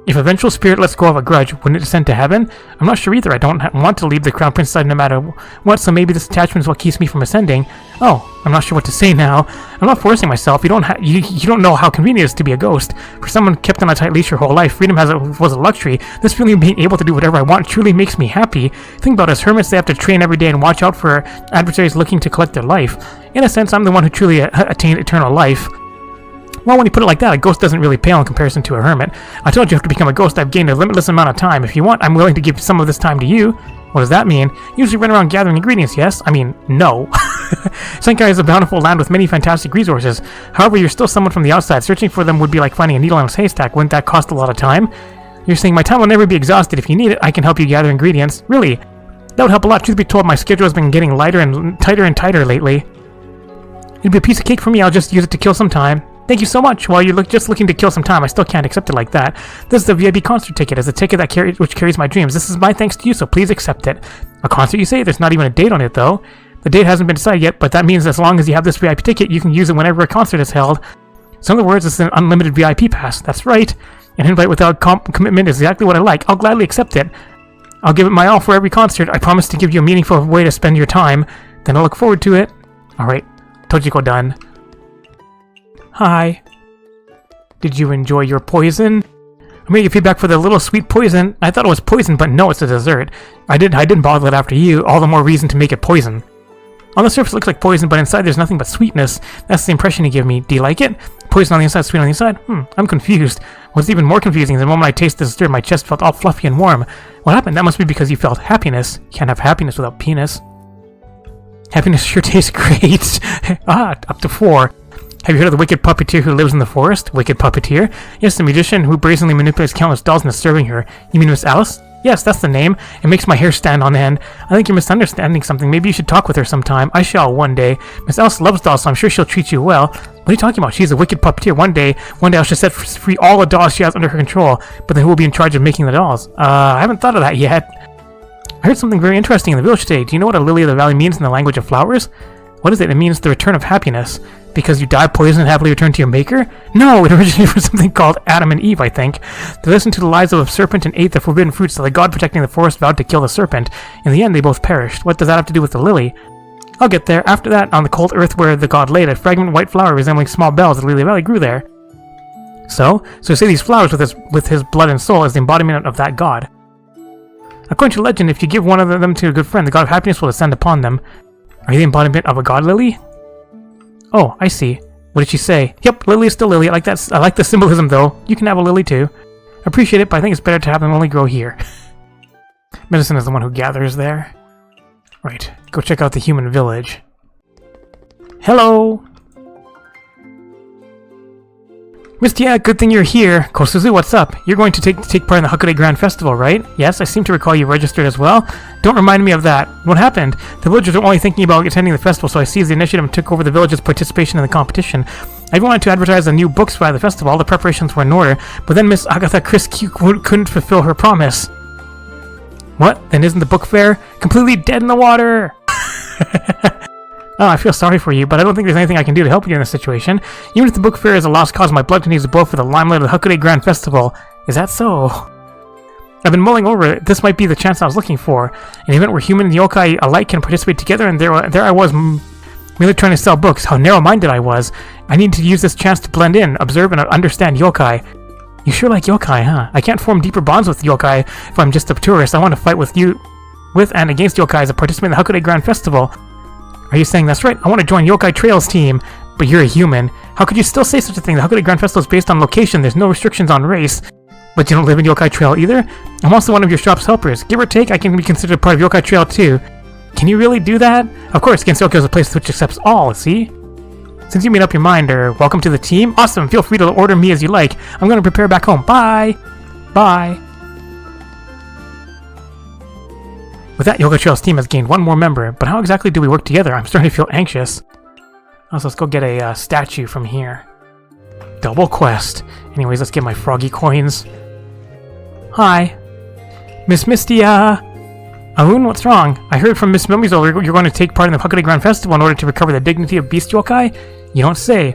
Speaker 2: If a vengeful spirit lets go of a grudge, wouldn't it descend to heaven? I'm not sure either. I don't want to leave the Crown Prince side no matter what, so maybe this attachment is what keeps me from ascending. Oh, I'm not sure what to say now. I'm not forcing myself. You don't know how convenient it is to be a ghost. For someone kept on a tight leash your whole life, freedom was a luxury. This feeling of being able to do whatever I want truly makes me happy. Think about it, as hermits, they have to train every day and watch out for adversaries looking to collect their life. In a sense, I'm the one who truly attained eternal life. Well, when you put it like that, a ghost doesn't really pale in comparison to a hermit. I told you have to become a ghost. I've gained a limitless amount of time. If you want, I'm willing to give some of this time to you. What does that mean? Usually run around gathering ingredients, yes? I mean, no. Senkai is a bountiful land with many fantastic resources. However, you're still someone from the outside. Searching for them would be like finding a needle in a haystack. Wouldn't that cost a lot of time? You're saying my time will never be exhausted. If you need it, I can help you gather ingredients. Really? That would help a lot. Truth be told, my schedule has been getting lighter and tighter lately. It'd be a piece of cake for me. I'll just use it to kill some time. Thank you so much. While you're just looking to kill some time, I still can't accept it like that. This is the VIP concert ticket. It's a ticket that which carries my dreams. This is my thanks to you, so please accept it. A concert, you say? There's not even a date on it, though. The date hasn't been decided yet, but that means as long as you have this VIP ticket, you can use it whenever a concert is held. So in other words, it's an unlimited VIP pass. That's right. An invite without commitment is exactly what I like. I'll gladly accept it. I'll give it my all for every concert. I promise to give you a meaningful way to spend your time. Then I'll look forward to it. Alright. Tojiko done. Hi. Did you enjoy your poison? I'm gonna give feedback for the little sweet poison. I thought it was poison, but no, it's a dessert. I didn't bother it after you. All the more reason to make it poison. On the surface it looks like poison, but inside there's nothing but sweetness. That's the impression you give me. Do you like it? Poison on the inside, sweet on the inside? I'm confused. What's even more confusing is the moment I tasted the dessert, my chest felt all fluffy and warm. What happened? That must be because you felt happiness. You can't have happiness without penis. Happiness sure tastes great. Up to 4. Have you heard of the wicked puppeteer who lives in the forest? Wicked puppeteer? Yes, the magician who brazenly manipulates countless dolls into serving her. You mean Miss Alice? Yes, that's the name. It makes my hair stand on end. I think you're misunderstanding something. Maybe you should talk with her sometime. I shall one day. Miss Alice loves dolls, so I'm sure she'll treat you well. What are you talking about? She's a wicked puppeteer. One day I should set free all the dolls she has under her control. But then who will be in charge of making the dolls? I haven't thought of that yet. I heard something very interesting in the village today. Do you know what a lily of the valley means in the language of flowers? What is it? It means the return of happiness. Because you die poisoned and happily return to your maker? No, it originated from something called Adam and Eve, I think. They listened to the lies of a serpent and ate the forbidden fruit, so the god protecting the forest vowed to kill the serpent. In the end, they both perished. What does that have to do with the lily? I'll get there. After that, on the cold earth where the god laid, a fragrant white flower resembling small bells, the lily valley grew there. So say these flowers with his blood and soul is the embodiment of that god. According to legend, if you give one of them to a good friend, the god of happiness will descend upon them. Are you the embodiment of a god lily? Oh, I see. What did she say? Yep, lily is still lily. I like that. I like the symbolism, though. You can have a lily, too. Appreciate it, but I think it's better to have them only grow here. Medicine is the one who gathers there. Right. Go check out the human village. Hello! Mystia, good thing you're here. Kosuzu, what's up? You're going to take part in the Hakude Grand Festival, right? Yes, I seem to recall you registered as well. Don't remind me of that. What happened? The villagers are only thinking about attending the festival, so I seized the initiative and took over the village's participation in the competition. I even wanted to advertise a new books for the festival. All the preparations were in order, but then Miss Agatha Chris-Q couldn't fulfill her promise. What? Then isn't the book fair completely dead in the water? Oh, I feel sorry for you, but I don't think there's anything I can do to help you in this situation. Even if the book fair is a lost cause, my blood continues to boil for the limelight of the Hakude Grand Festival. Is that so? I've been mulling over it. This might be the chance I was looking for. An event where human and yokai alike can participate together, and there I was, merely trying to sell books. How narrow-minded I was. I need to use this chance to blend in, observe, and understand yokai. You sure like yokai, huh? I can't form deeper bonds with yokai if I'm just a tourist. I want to fight with and against yokai as a participant in the Hakude Grand Festival. Are you saying that's right? I want to join Yokai Trails team. But you're a human. How could you still say such a thing? The Hakude Grand Festival is based on location. There's no restrictions on race. But you don't live in Yokai Trail either? I'm also one of your shop's helpers. Give or take, I can be considered part of Yokai Trail too. Can you really do that? Of course, Gensokyo is a place which accepts all, see? Since you made up your mind, welcome to the team. Awesome, feel free to order me as you like. I'm gonna prepare back home. Bye! Bye! With that, Yokai Trail's team has gained one more member, but how exactly do we work together? I'm starting to feel anxious. Also, let's go get a statue from here. Double quest. Anyways, let's get my froggy coins. Hi. Miss Mystia! Aun, what's wrong? I heard from Miss Mimizo you're going to take part in the Hakone Grand Festival in order to recover the dignity of Beast Yokai? You don't say.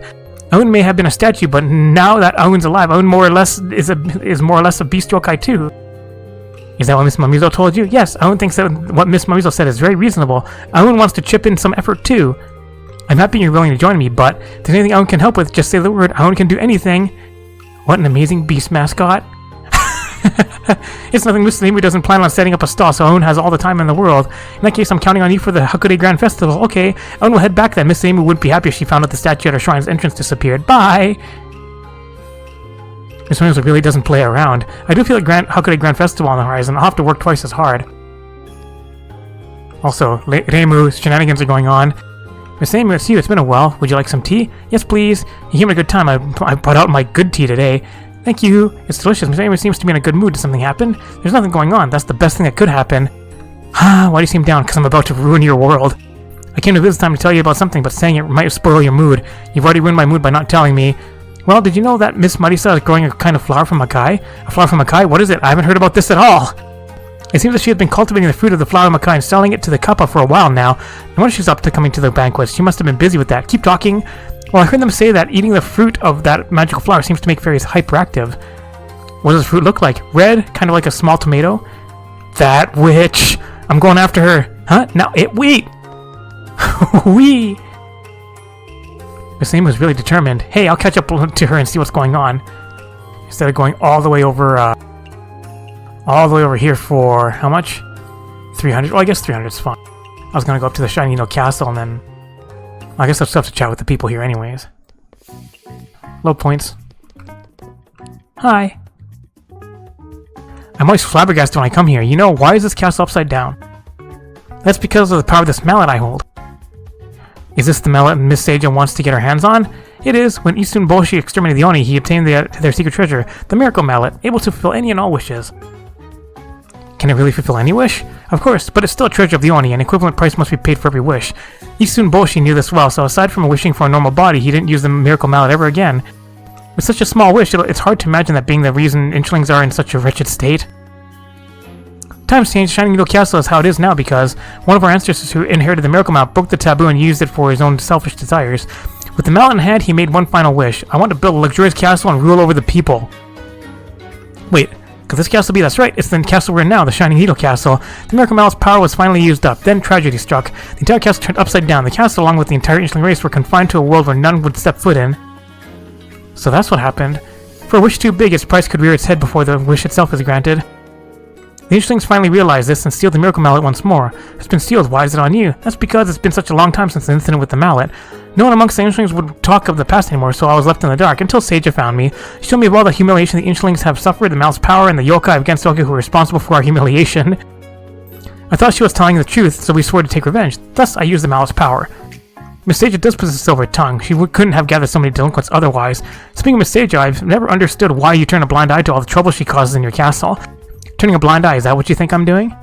Speaker 2: Aun may have been a statue, but now that Aun's alive, Aun more or less is more or less a Beast Yokai too. Is that what Miss Mimizo told you? Yes, Aun thinks that what Miss Mimizo said is very reasonable. Aun wants to chip in some effort too. I'm happy you're willing to join me, but if there's anything Aun can help with, just say the word. Aun can do anything. What an amazing beast mascot. It's nothing Miss Amy doesn't plan on setting up a stall, so Aun has all the time in the world. In that case, I'm counting on you for the Hakone Grand Festival. Okay, Aun will head back then. Miss Amy wouldn't be happy if she found out the statue at her shrine's entrance disappeared. Bye! Miss Mimizo really doesn't play around. I do feel like Hakone Grand Festival on the horizon. I'll have to work twice as hard. Also, Reimu's shenanigans are going on. Miss Amy, it's you. It's been a while. Would you like some tea? Yes, please. You gave me a good time. I brought out my good tea today. Thank you. It's delicious. Miss Amy seems to be in a good mood. Did something happen? There's nothing going on. That's the best thing that could happen. Why do you seem down? Because I'm about to ruin your world. I came to this time to tell you about something, but saying it might spoil your mood. You've already ruined my mood by not telling me. Well, did you know that Miss Marisa is growing a kind of flower from Makai? A flower from Makai? What is it? I haven't heard about this at all. It seems that she has been cultivating the fruit of the flower Makai and selling it to the Kappa for a while now. No wonder she's up to coming to the banquets. She must have been busy with that. Keep talking. Well, I heard them say that eating the fruit of that magical flower seems to make fairies hyperactive. What does the fruit look like? Red? Kind of like a small tomato? That witch! I'm going after her. Huh? Now, wait! Wee! Miss Amy was really determined. Hey, I'll catch up to her and see what's going on. Instead of going all the way over here for, how much? 300? Well, I guess 300 is fine. I was gonna go up to the Shiny No Castle and then... I guess I'll still have to chat with the people here anyways. Low points. Hi. I'm always flabbergasted when I come here. You know, why is this castle upside down? That's because of the power of this mallet I hold. Is this the mallet Miss Seija wants to get her hands on? It is. When Isun Boshi exterminated the Oni, he obtained their secret treasure, the Miracle Mallet, able to fulfill any and all wishes. Can it really fulfill any wish? Of course, but it's still a treasure of the Oni, an equivalent price must be paid for every wish. Isun Boshi knew this well, so aside from wishing for a normal body, he didn't use the Miracle Mallet ever again. With such a small wish, it's hard to imagine that being the reason Inchlings are in such a wretched state. Times changed. Shining Needle Castle is how it is now because one of our ancestors who inherited the Miracle Mallet broke the taboo and used it for his own selfish desires. With the mallet in hand, he made one final wish. I want to build a luxurious castle and rule over the people. Wait, could this castle be? That's right, it's the castle we're in now, the Shining Needle Castle. The Miracle Mallet's power was finally used up. Then tragedy struck. The entire castle turned upside down. The castle, along with the entire Inchling race, were confined to a world where none would step foot in. So that's what happened. For a wish too big, its price could rear its head before the wish itself is granted. The Inchlings finally realized this and sealed the Miracle Mallet once more. It's been sealed, why is it on you? That's because it's been such a long time since the incident with the mallet. No one amongst the Inchlings would talk of the past anymore, so I was left in the dark, until Seija found me. She told me of all the humiliation the Inchlings have suffered, the mallet's power, and the yokai of Gensokyo who were responsible for our humiliation. I thought she was telling the truth, so we swore to take revenge. Thus, I used the mallet's power. Miss Seija does possess a silver tongue. She couldn't have gathered so many delinquents otherwise. Speaking of Miss Seija, I've never understood why you turn a blind eye to all the trouble she causes in your castle. Turning a blind eye, is that what you think I'm doing?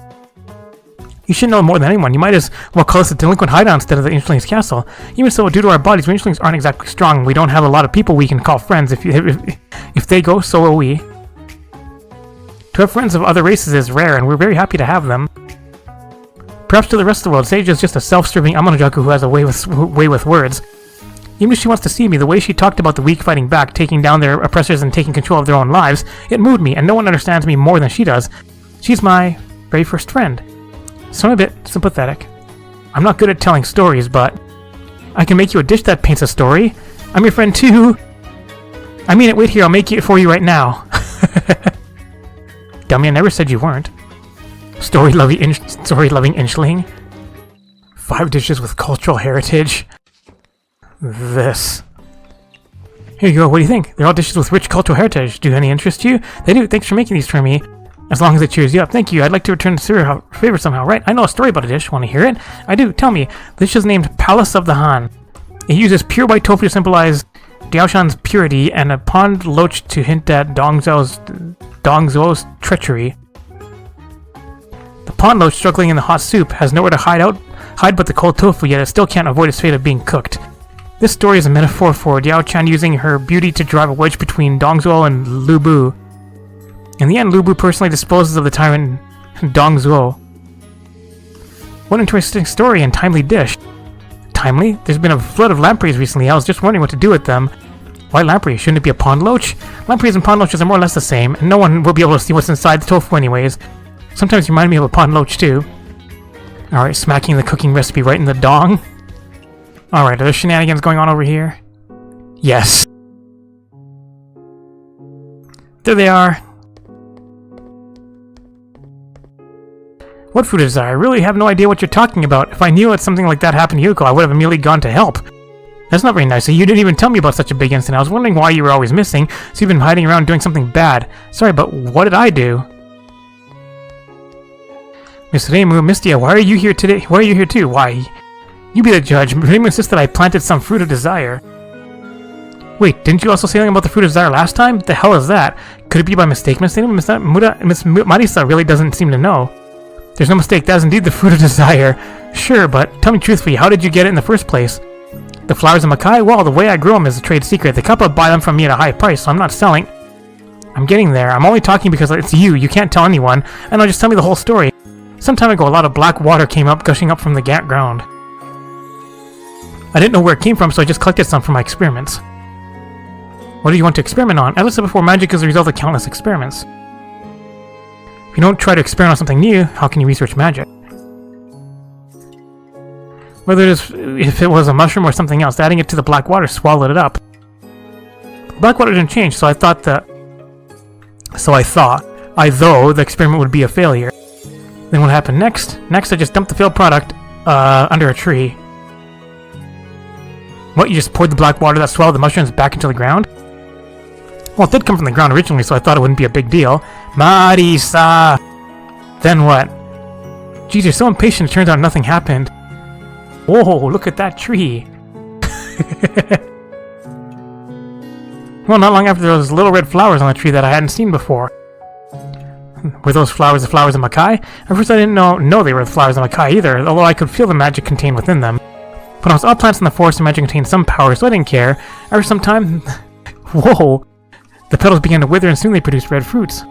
Speaker 2: You should know more than anyone. You might as well call us a delinquent hideout instead of the Inchlings Castle. Even so, due to our bodies, we Inchlings aren't exactly strong. We don't have a lot of people we can call friends. If they go, so will we. To have friends of other races is rare, and we're very happy to have them. Perhaps to the rest of the world, Seija is just a self-serving Amonojaku who has a way with words. Even if she wants to see me, the way she talked about the weak fighting back, taking down their oppressors and taking control of their own lives, it moved me, and no one understands me more than she does. She's my very first friend. So I'm a bit sympathetic. I'm not good at telling stories, but I can make you a dish that paints a story. I'm your friend too. I mean it, wait here, I'll make it for you right now. Dummy, I never said you weren't. Story-loving Inchling. 5 dishes with cultural heritage. This. Here you go, what do you think? They're all dishes with rich cultural heritage. Do any interest you? They do, thanks for making these for me. As long as it cheers you up. Thank you, I'd like to return the favor somehow. Right, I know a story about a dish. Want to hear it? I do, tell me. The dish is named Palace of the Han. It uses pure white tofu to symbolize Diaoshan's purity and a pond loach to hint at Dongzhuo's treachery. The pond loach, struggling in the hot soup, has nowhere to hide but the cold tofu, yet it still can't avoid its fate of being cooked. This story is a metaphor for Diao-chan using her beauty to drive a wedge between Dongzhuo and Lu Bu. In the end, Lu Bu personally disposes of the tyrant Dongzhuo. What an interesting story and timely dish. Timely? There's been a flood of lampreys recently. I was just wondering what to do with them. Why lamprey? Shouldn't it be a pond loach? Lampreys and pond loaches are more or less the same, and no one will be able to see what's inside the tofu anyways. Sometimes you remind me of a pond loach too. Alright, smacking the cooking recipe right in the dong. Alright, are there shenanigans going on over here? Yes. There they are. What food is that? I really have no idea what you're talking about. If I knew that something like that happened to Yuuka, I would have immediately gone to help. That's not very nice. You didn't even tell me about such a big incident. I was wondering why you were always missing, so you've been hiding around doing something bad. Sorry, but what did I do? Miss Reimu, Mystia, why are you here today? Why are you here too? Why? You be the judge. Reimu insists that I planted some fruit of desire. Wait, didn't you also say something about the fruit of desire last time? What the hell is that? Could it be by mistake, Miss Reimu? Miss Marisa really doesn't seem to know. There's no mistake, that is indeed the fruit of desire. Sure, but tell me truthfully, how did you get it in the first place? The flowers of Makai? Well, the way I grow them is a trade secret. The couple buy them from me at a high price, so I'm not selling. I'm getting there. I'm only talking because it's you. You can't tell anyone. And now just tell me the whole story. Some time ago, a lot of black water came up, gushing up from the ground. I didn't know where it came from, so I just collected some for my experiments. What do you want to experiment on? As I said before, magic is the result of countless experiments. If you don't try to experiment on something new, how can you research magic? Whether if it was a mushroom or something else, adding it to the black water swallowed it up. Black water didn't change, so I thought the experiment would be a failure. Then what happened next? Next, I just dumped the failed product under a tree. What, you just poured the black water that swallowed the mushrooms back into the ground? Well, it did come from the ground originally, so I thought it wouldn't be a big deal. Marisa! Then what? Geez, you're so impatient, it turns out nothing happened. Whoa, look at that tree! Well, not long after there was little red flowers on the tree that I hadn't seen before. Were those flowers the flowers of Makai? At first I didn't know they were the flowers of Makai either, although I could feel the magic contained within them. But almost all plants in the forest, the magic contained some power, so I didn't care. After some time... Whoa! The petals began to wither and soon they produced red fruits.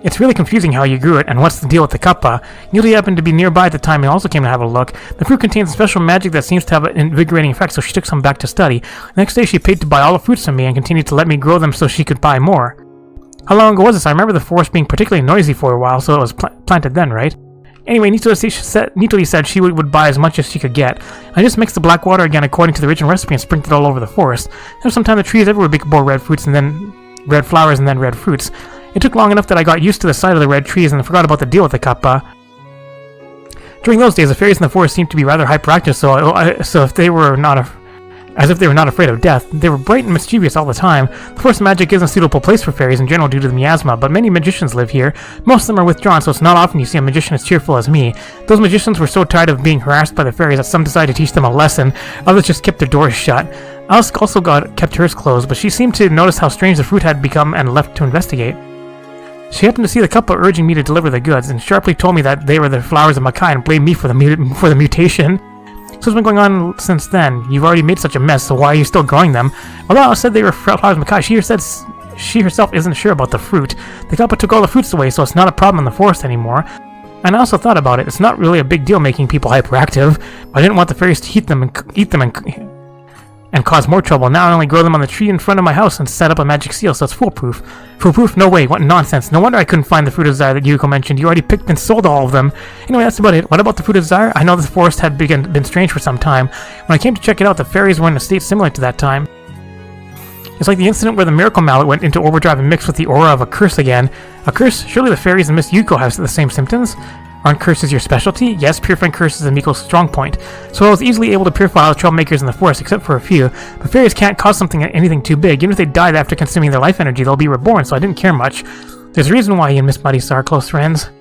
Speaker 2: It's really confusing how you grew it, and what's the deal with the kappa. Neely happened to be nearby at the time and also came to have a look. The fruit contains special magic that seems to have an invigorating effect, so she took some back to study. The next day she paid to buy all the fruits from me and continued to let me grow them so she could buy more. How long ago was this? I remember the forest being particularly noisy for a while, so it was planted then, right? Anyway, Nitoli said she would buy as much as she could get. I just mixed the black water again according to the original recipe and sprinkled it all over the forest. There was some time the trees everywhere bore red fruits and then red flowers and then red fruits. It took long enough that I got used to the sight of the red trees and forgot about the deal with the kappa. During those days, the fairies in the forest seemed to be rather hyperactive, so if they were not afraid of death. They were bright and mischievous all the time. The forest magic isn't a suitable place for fairies in general due to the miasma, but many magicians live here. Most of them are withdrawn, so it's not often you see a magician as cheerful as me. Those magicians were so tired of being harassed by the fairies that some decided to teach them a lesson. Others just kept their doors shut. Alice also kept hers closed, but she seemed to notice how strange the fruit had become and left to investigate. She happened to see the couple urging me to deliver the goods, and sharply told me that they were the flowers of Makai and blamed me for the mutation. So it's been going on since then. You've already made such a mess, so why are you still growing them? Although Alice said they were flowers of Makai, she herself isn't sure about the fruit. The couple took all the fruits away, so it's not a problem in the forest anymore. And I also thought about it. It's not really a big deal making people hyperactive, but I didn't want the fairies to eat them and cause more trouble. Now I only grow them on the tree in front of my house and set up a magic seal, so it's foolproof. Foolproof? No way, what nonsense. No wonder I couldn't find the fruit of desire that Yuuka mentioned. You already picked and sold all of them. Anyway, that's about it. What about the fruit of desire? I know the forest had been strange for some time. When I came to check it out, the fairies were in a state similar to that time. It's like the incident where the miracle mallet went into overdrive and mixed with the aura of a curse again. A curse? Surely the fairies and Miss Yuuko have the same symptoms? Aren't curses your specialty? Yes, purifying curses is Miko's strong point. So I was easily able to purify all the troublemakers in the forest, except for a few. But fairies can't cause anything too big. Even if they died after consuming their life energy, they'll be reborn, so I didn't care much. There's a reason why you and Miss Marisa are close friends.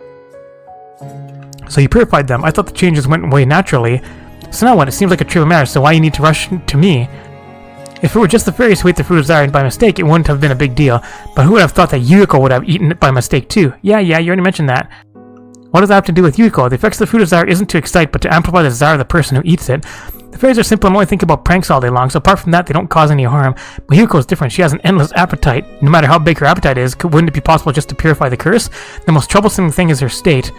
Speaker 2: So you purified them. I thought the changes went away naturally. So now what? It seems like a trivial matter, so why you need to rush to me? If it were just the fairies who ate the fruit of desire by mistake, it wouldn't have been a big deal. But who would have thought that Yuuka would have eaten it by mistake too? Yeah, you already mentioned that. What does that have to do with Yuuka? The effects of the fruit of desire isn't to excite, but to amplify the desire of the person who eats it. The fairies are simple and only think about pranks all day long, so apart from that, they don't cause any harm. But Yuuka is different. She has an endless appetite. No matter how big her appetite is, wouldn't it be possible just to purify the curse? The most troublesome thing is her state.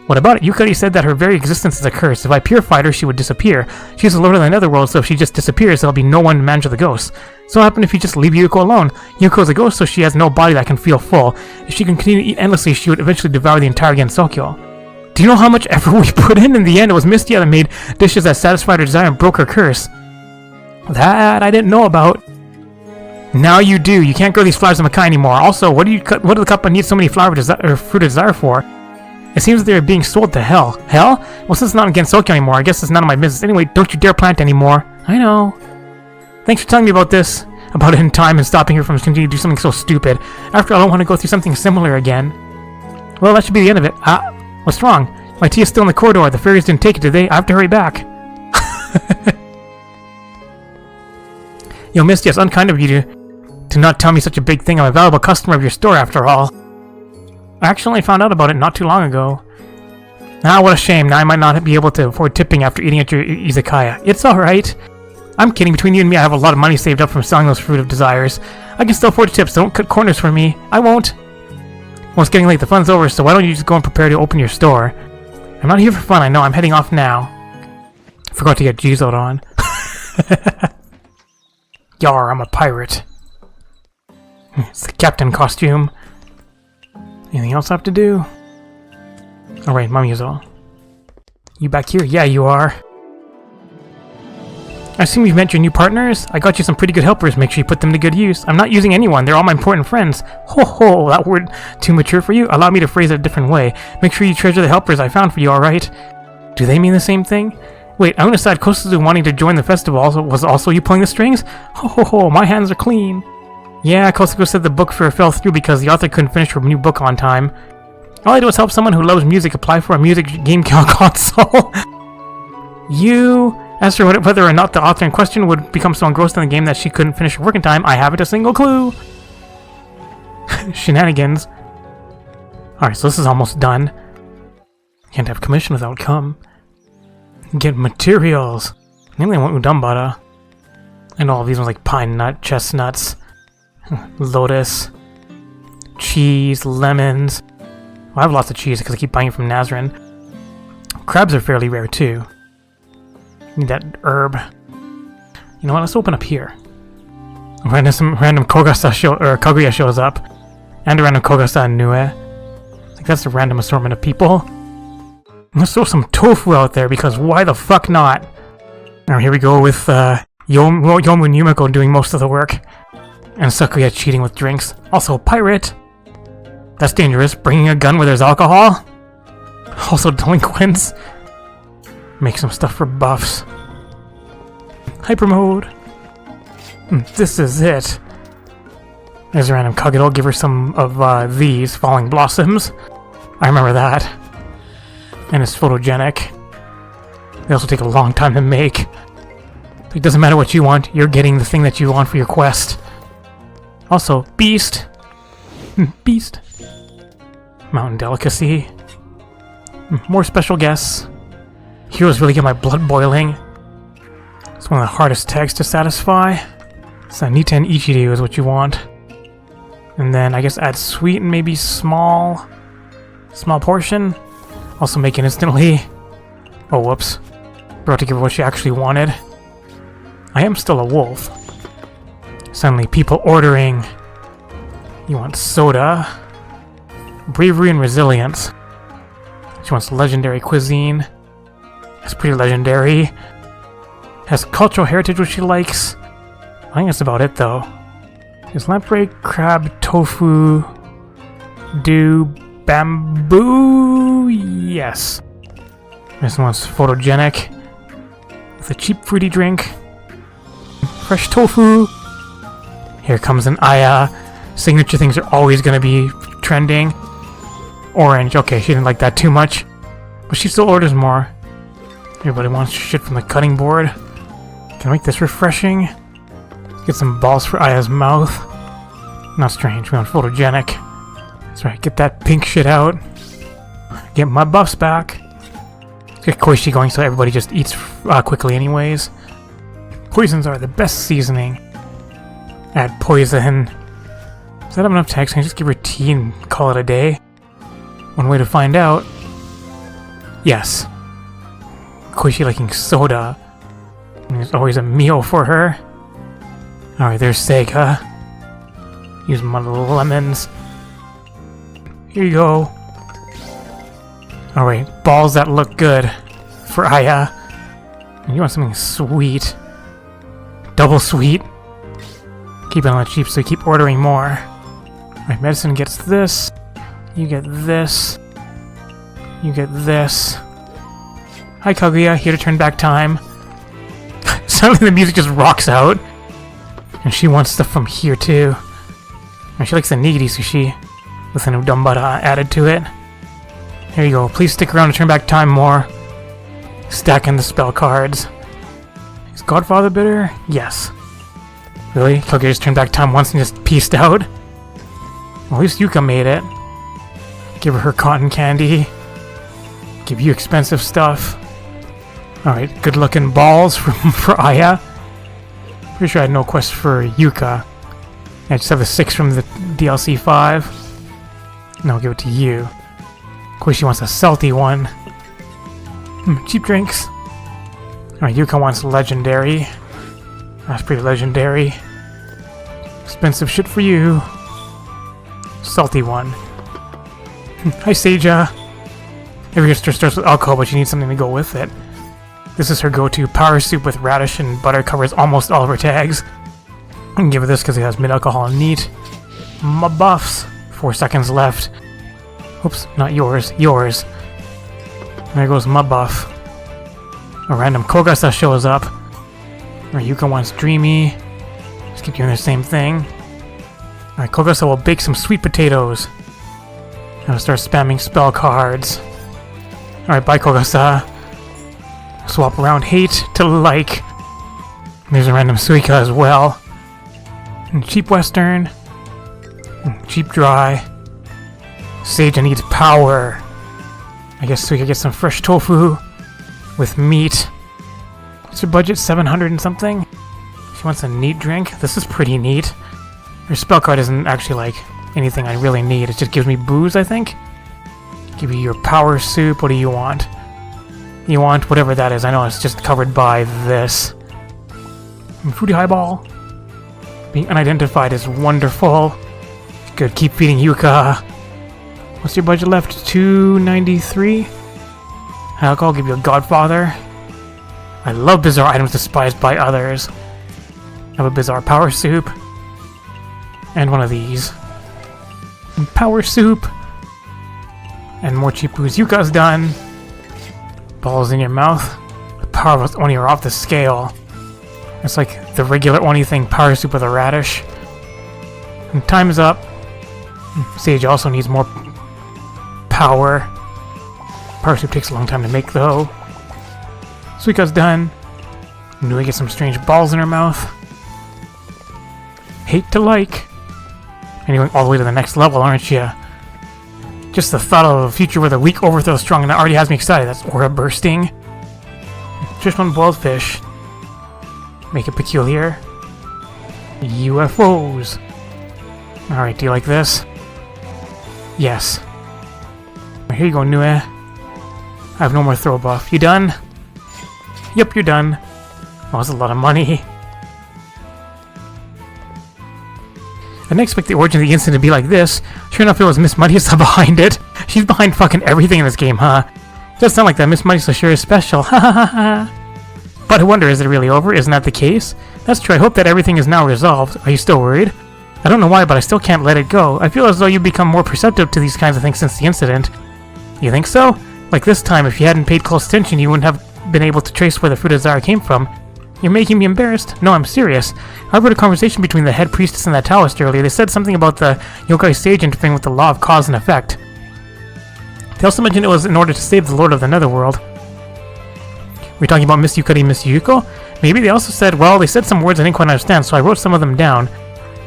Speaker 2: What about it? Yuuka said that her very existence is a curse. If I purified her, she would disappear. She's the lord of the netherworld, so if she just disappears, there'll be no one to manage the ghosts. So what happened if you just leave Yuuka alone? Yuuka is a ghost, so she has no body that can feel full. If she can continue to eat endlessly, she would eventually devour the entire Gensokyo. Do you know how much effort we put in? In the end, it was Mystia that made dishes that satisfied her desire and broke her curse. That I didn't know about. Now you do. You can't grow these flowers in Makai anymore. Also, what do the couple need so many fruit of desire for? It seems that they're being sold to hell. Hell? Well, since it's not in Gensokyo anymore, I guess it's none of my business. Anyway, don't you dare plant anymore. I know. Thanks for telling me about this. About it in time and stopping her from continuing to do something so stupid. After all, I don't want to go through something similar again. Well, that should be the end of it. What's wrong? My tea is still in the corridor. The fairies didn't take it, did they? I have to hurry back. Yo, Misty, it's unkind of you to not tell me such a big thing. I'm a valuable customer of your store, after all. I actually found out about it not too long ago. Ah, what a shame. Now I might not be able to afford tipping after eating at your Izakaya. It's alright. I'm kidding. Between you and me, I have a lot of money saved up from selling those fruit of desires. I can still afford tips, so don't cut corners for me. I won't. Well, it's getting late. The fun's over, so why don't you just go and prepare to open your store? I'm not here for fun, I know. I'm heading off now. Forgot to get Jizo'd on. Yar, I'm a pirate. It's the captain costume. Anything else I have to do? Alright, Mamiyazo. You back here? Yeah, you are. I assume you've met your new partners? I got you some pretty good helpers. Make sure you put them to good use. I'm not using anyone. They're all my important friends. Ho ho, that word too mature for you? Allow me to phrase it a different way. Make sure you treasure the helpers I found for you, alright? Do they mean the same thing? Wait, I'm gonna decide Kosuzu wanting to join the festival was also you pulling the strings? Ho ho ho, my hands are clean. Yeah, Kosuzu said the book fair fell through because the author couldn't finish her new book on time. All I do is help someone who loves music apply for a music game console. You asked her whether or not the author in question would become so engrossed in the game that she couldn't finish her work in time. I haven't a single clue. Shenanigans. Alright, so this is almost done. Can't have commission without come. Get materials. Mainly I want udambara. And all of these ones like pine nut, chestnuts, lotus, cheese, lemons. Well, I have lots of cheese because I keep buying it from Nazrin. Crabs are fairly rare too. Need that herb. You know what? Let's open up here. Some random Kogasa Kaguya shows up, and a random Kogasa and Nue. I think that's a random assortment of people. Let's throw some tofu out there because why the fuck not? Now here we go with Youmu and Yumiko doing most of the work, and Sakuya cheating with drinks. Also a pirate. That's dangerous. Bringing a gun where there's alcohol. Also delinquents. Make some stuff for buffs. Hyper mode. This is it. There's a random Kagero. Give her some of these falling blossoms. I remember that. And it's photogenic. They also take a long time to make. It doesn't matter what you want. You're getting the thing that you want for your quest. Also, beast. Beast. Mountain delicacy. More special guests. Heroes really get my blood boiling. It's one of the hardest tags to satisfy. So Nita and Ichiryu is what you want. And then I guess add sweet and maybe small portion. Also make it instantly. Oh whoops. Forgot to give her what she actually wanted. I am still a wolf. Suddenly people ordering. You want soda. Bravery and resilience. She wants legendary cuisine. It's pretty legendary. Has cultural heritage which she likes. I think that's about it though. Is lamprey, crab, tofu, do bamboo. Yes. This one's photogenic. With a cheap fruity drink. Fresh tofu. Here comes an Aya. Signature things are always going to be trending. Orange. Okay, she didn't like that too much. But she still orders more. Everybody wants shit from the cutting board. Can I make this refreshing? Get some balls for Aya's mouth. Not strange, we want photogenic. That's right, get that pink shit out. Get my buffs back. Let's get Koishi going so everybody just eats quickly anyways. Poisons are the best seasoning. Add poison. Does that have enough text? Can I just give her tea and call it a day? One way to find out. Yes. Koishi liking soda. There's always a meal for her. Alright, there's Sega. Use my little lemons. Here you go. Alright, balls that look good for Aya. You want something sweet. Double sweet. Keep it on the cheap so you keep ordering more. Alright, medicine gets this. You get this. You get this. Hi Kaguya, here to turn back time. Suddenly the music just rocks out. And she wants stuff from here too. And she likes the nigiri sushi. With an udambara added to it. Here you go, please stick around to turn back time more. Stacking the spell cards. Is Godfather bitter? Yes. Really? Kaguya just turned back time once and just pieced out? Well, at least Yuuka made it. Give her cotton candy. Give you expensive stuff. Alright, good looking balls for Aya. Pretty sure I had no quest for Yuuka. I just have the 6 from the DLC 5. And I'll give it to you. Koishi wants a salty one. Cheap drinks. Alright, Yuuka wants legendary. That's pretty legendary. Expensive shit for you. Salty one. Hi, Seija. Every history starts with alcohol, but she needs something to go with it. This is her go-to. Power soup with radish and butter covers almost all of her tags. I can give her this because it has mid-alcohol and neat. My buffs. 4 seconds left. Oops, not yours. Yours. There goes my buff. A random Kogasa shows up. Yuuka wants dreamy. Just keep doing the same thing. Alright, Kogasa will bake some sweet potatoes. I'll start spamming spell cards. Alright, bye Kogasa. Swap around hate to like. There's a random Suika as well. And cheap western. And cheap dry. Seija needs power. I guess Suika gets some fresh tofu. With meat. What's her budget? 700 and something? She wants a neat drink. This is pretty neat. Her spell card isn't actually like anything I really need. It just gives me booze, I think. Give you your power soup. What do you want? You want whatever that is. I know it's just covered by this. Fruity highball. Being unidentified is wonderful. Good, keep feeding Yuuka. What's your budget left? 293? Alcohol, give you a Godfather. I love bizarre items despised by others. I have a bizarre power soup. And one of these. And power soup. And more cheap booze. Yuuka's done. Balls in your mouth. The power of Oni are off the scale. It's like the regular Oni thing, power soup with a radish. And time is up. Sage also needs more power. Power soup takes a long time to make though. Suika's done. Nui gets some strange balls in her mouth. Hate to like. And you're going all the way to the next level, aren't you? Just the thought of a future where the weak overthrow strong and that already has me excited. That's aura bursting. Just one boiled fish. Make it peculiar. UFOs. Alright, do you like this? Yes. Here you go, Nue. I have no more throw buff. You done? Yep, you're done. Oh, that's a lot of money. I didn't expect the origin of the incident to be like this. Sure enough, it was Miss Marisa behind it. She's behind fucking everything in this game, huh? It does sound like that Miss Marisa sure is special. Ha ha ha ha. But I wonder, is it really over? Isn't that the case? That's true. I hope that everything is now resolved. Are you still worried? I don't know why, but I still can't let it go. I feel as though you've become more perceptive to these kinds of things since the incident. You think so? Like this time, if you hadn't paid close attention, you wouldn't have been able to trace where the fruit of desire came from. You're making me embarrassed. No, I'm serious. I heard a conversation between the head priestess and that Taoist earlier. They said something about the yokai sage interfering with the law of cause and effect. They also mentioned it was in order to save the Lord of the Netherworld. We're talking about Miss Yuuka and Miss Yuuko? Maybe they also said, well, they said some words I didn't quite understand, so I wrote some of them down.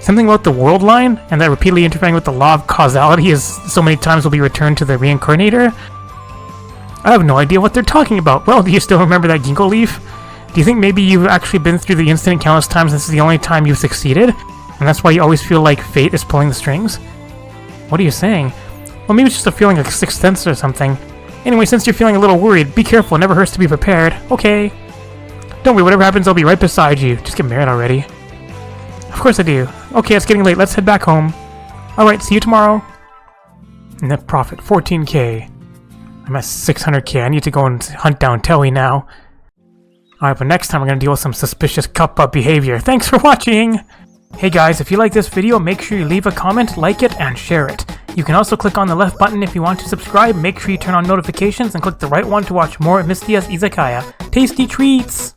Speaker 2: Something about the world line, and that repeatedly interfering with the law of causality is so many times will be returned to the reincarnator? I have no idea what they're talking about. Well, do you still remember that ginkgo leaf? Do you think maybe you've actually been through the incident countless times and this is the only time you've succeeded? And that's why you always feel like fate is pulling the strings? What are you saying? Well, maybe it's just a feeling like sixth sense or something. Anyway, since you're feeling a little worried, be careful, it never hurts to be prepared. Okay. Don't worry, whatever happens, I'll be right beside you. Just get married already. Of course I do. Okay, it's getting late, let's head back home. Alright, see you tomorrow. Net profit, 14k. I'm at 600k, I need to go and hunt down Telly now. Alright, but next time we're gonna deal with some suspicious cup-up behavior. Thanks for watching! Hey guys, if you like this video, make sure you leave a comment, like it, and share it. You can also click on the left button if you want to subscribe, make sure you turn on notifications, and click the right one to watch more Mystias Izakaya. Tasty treats!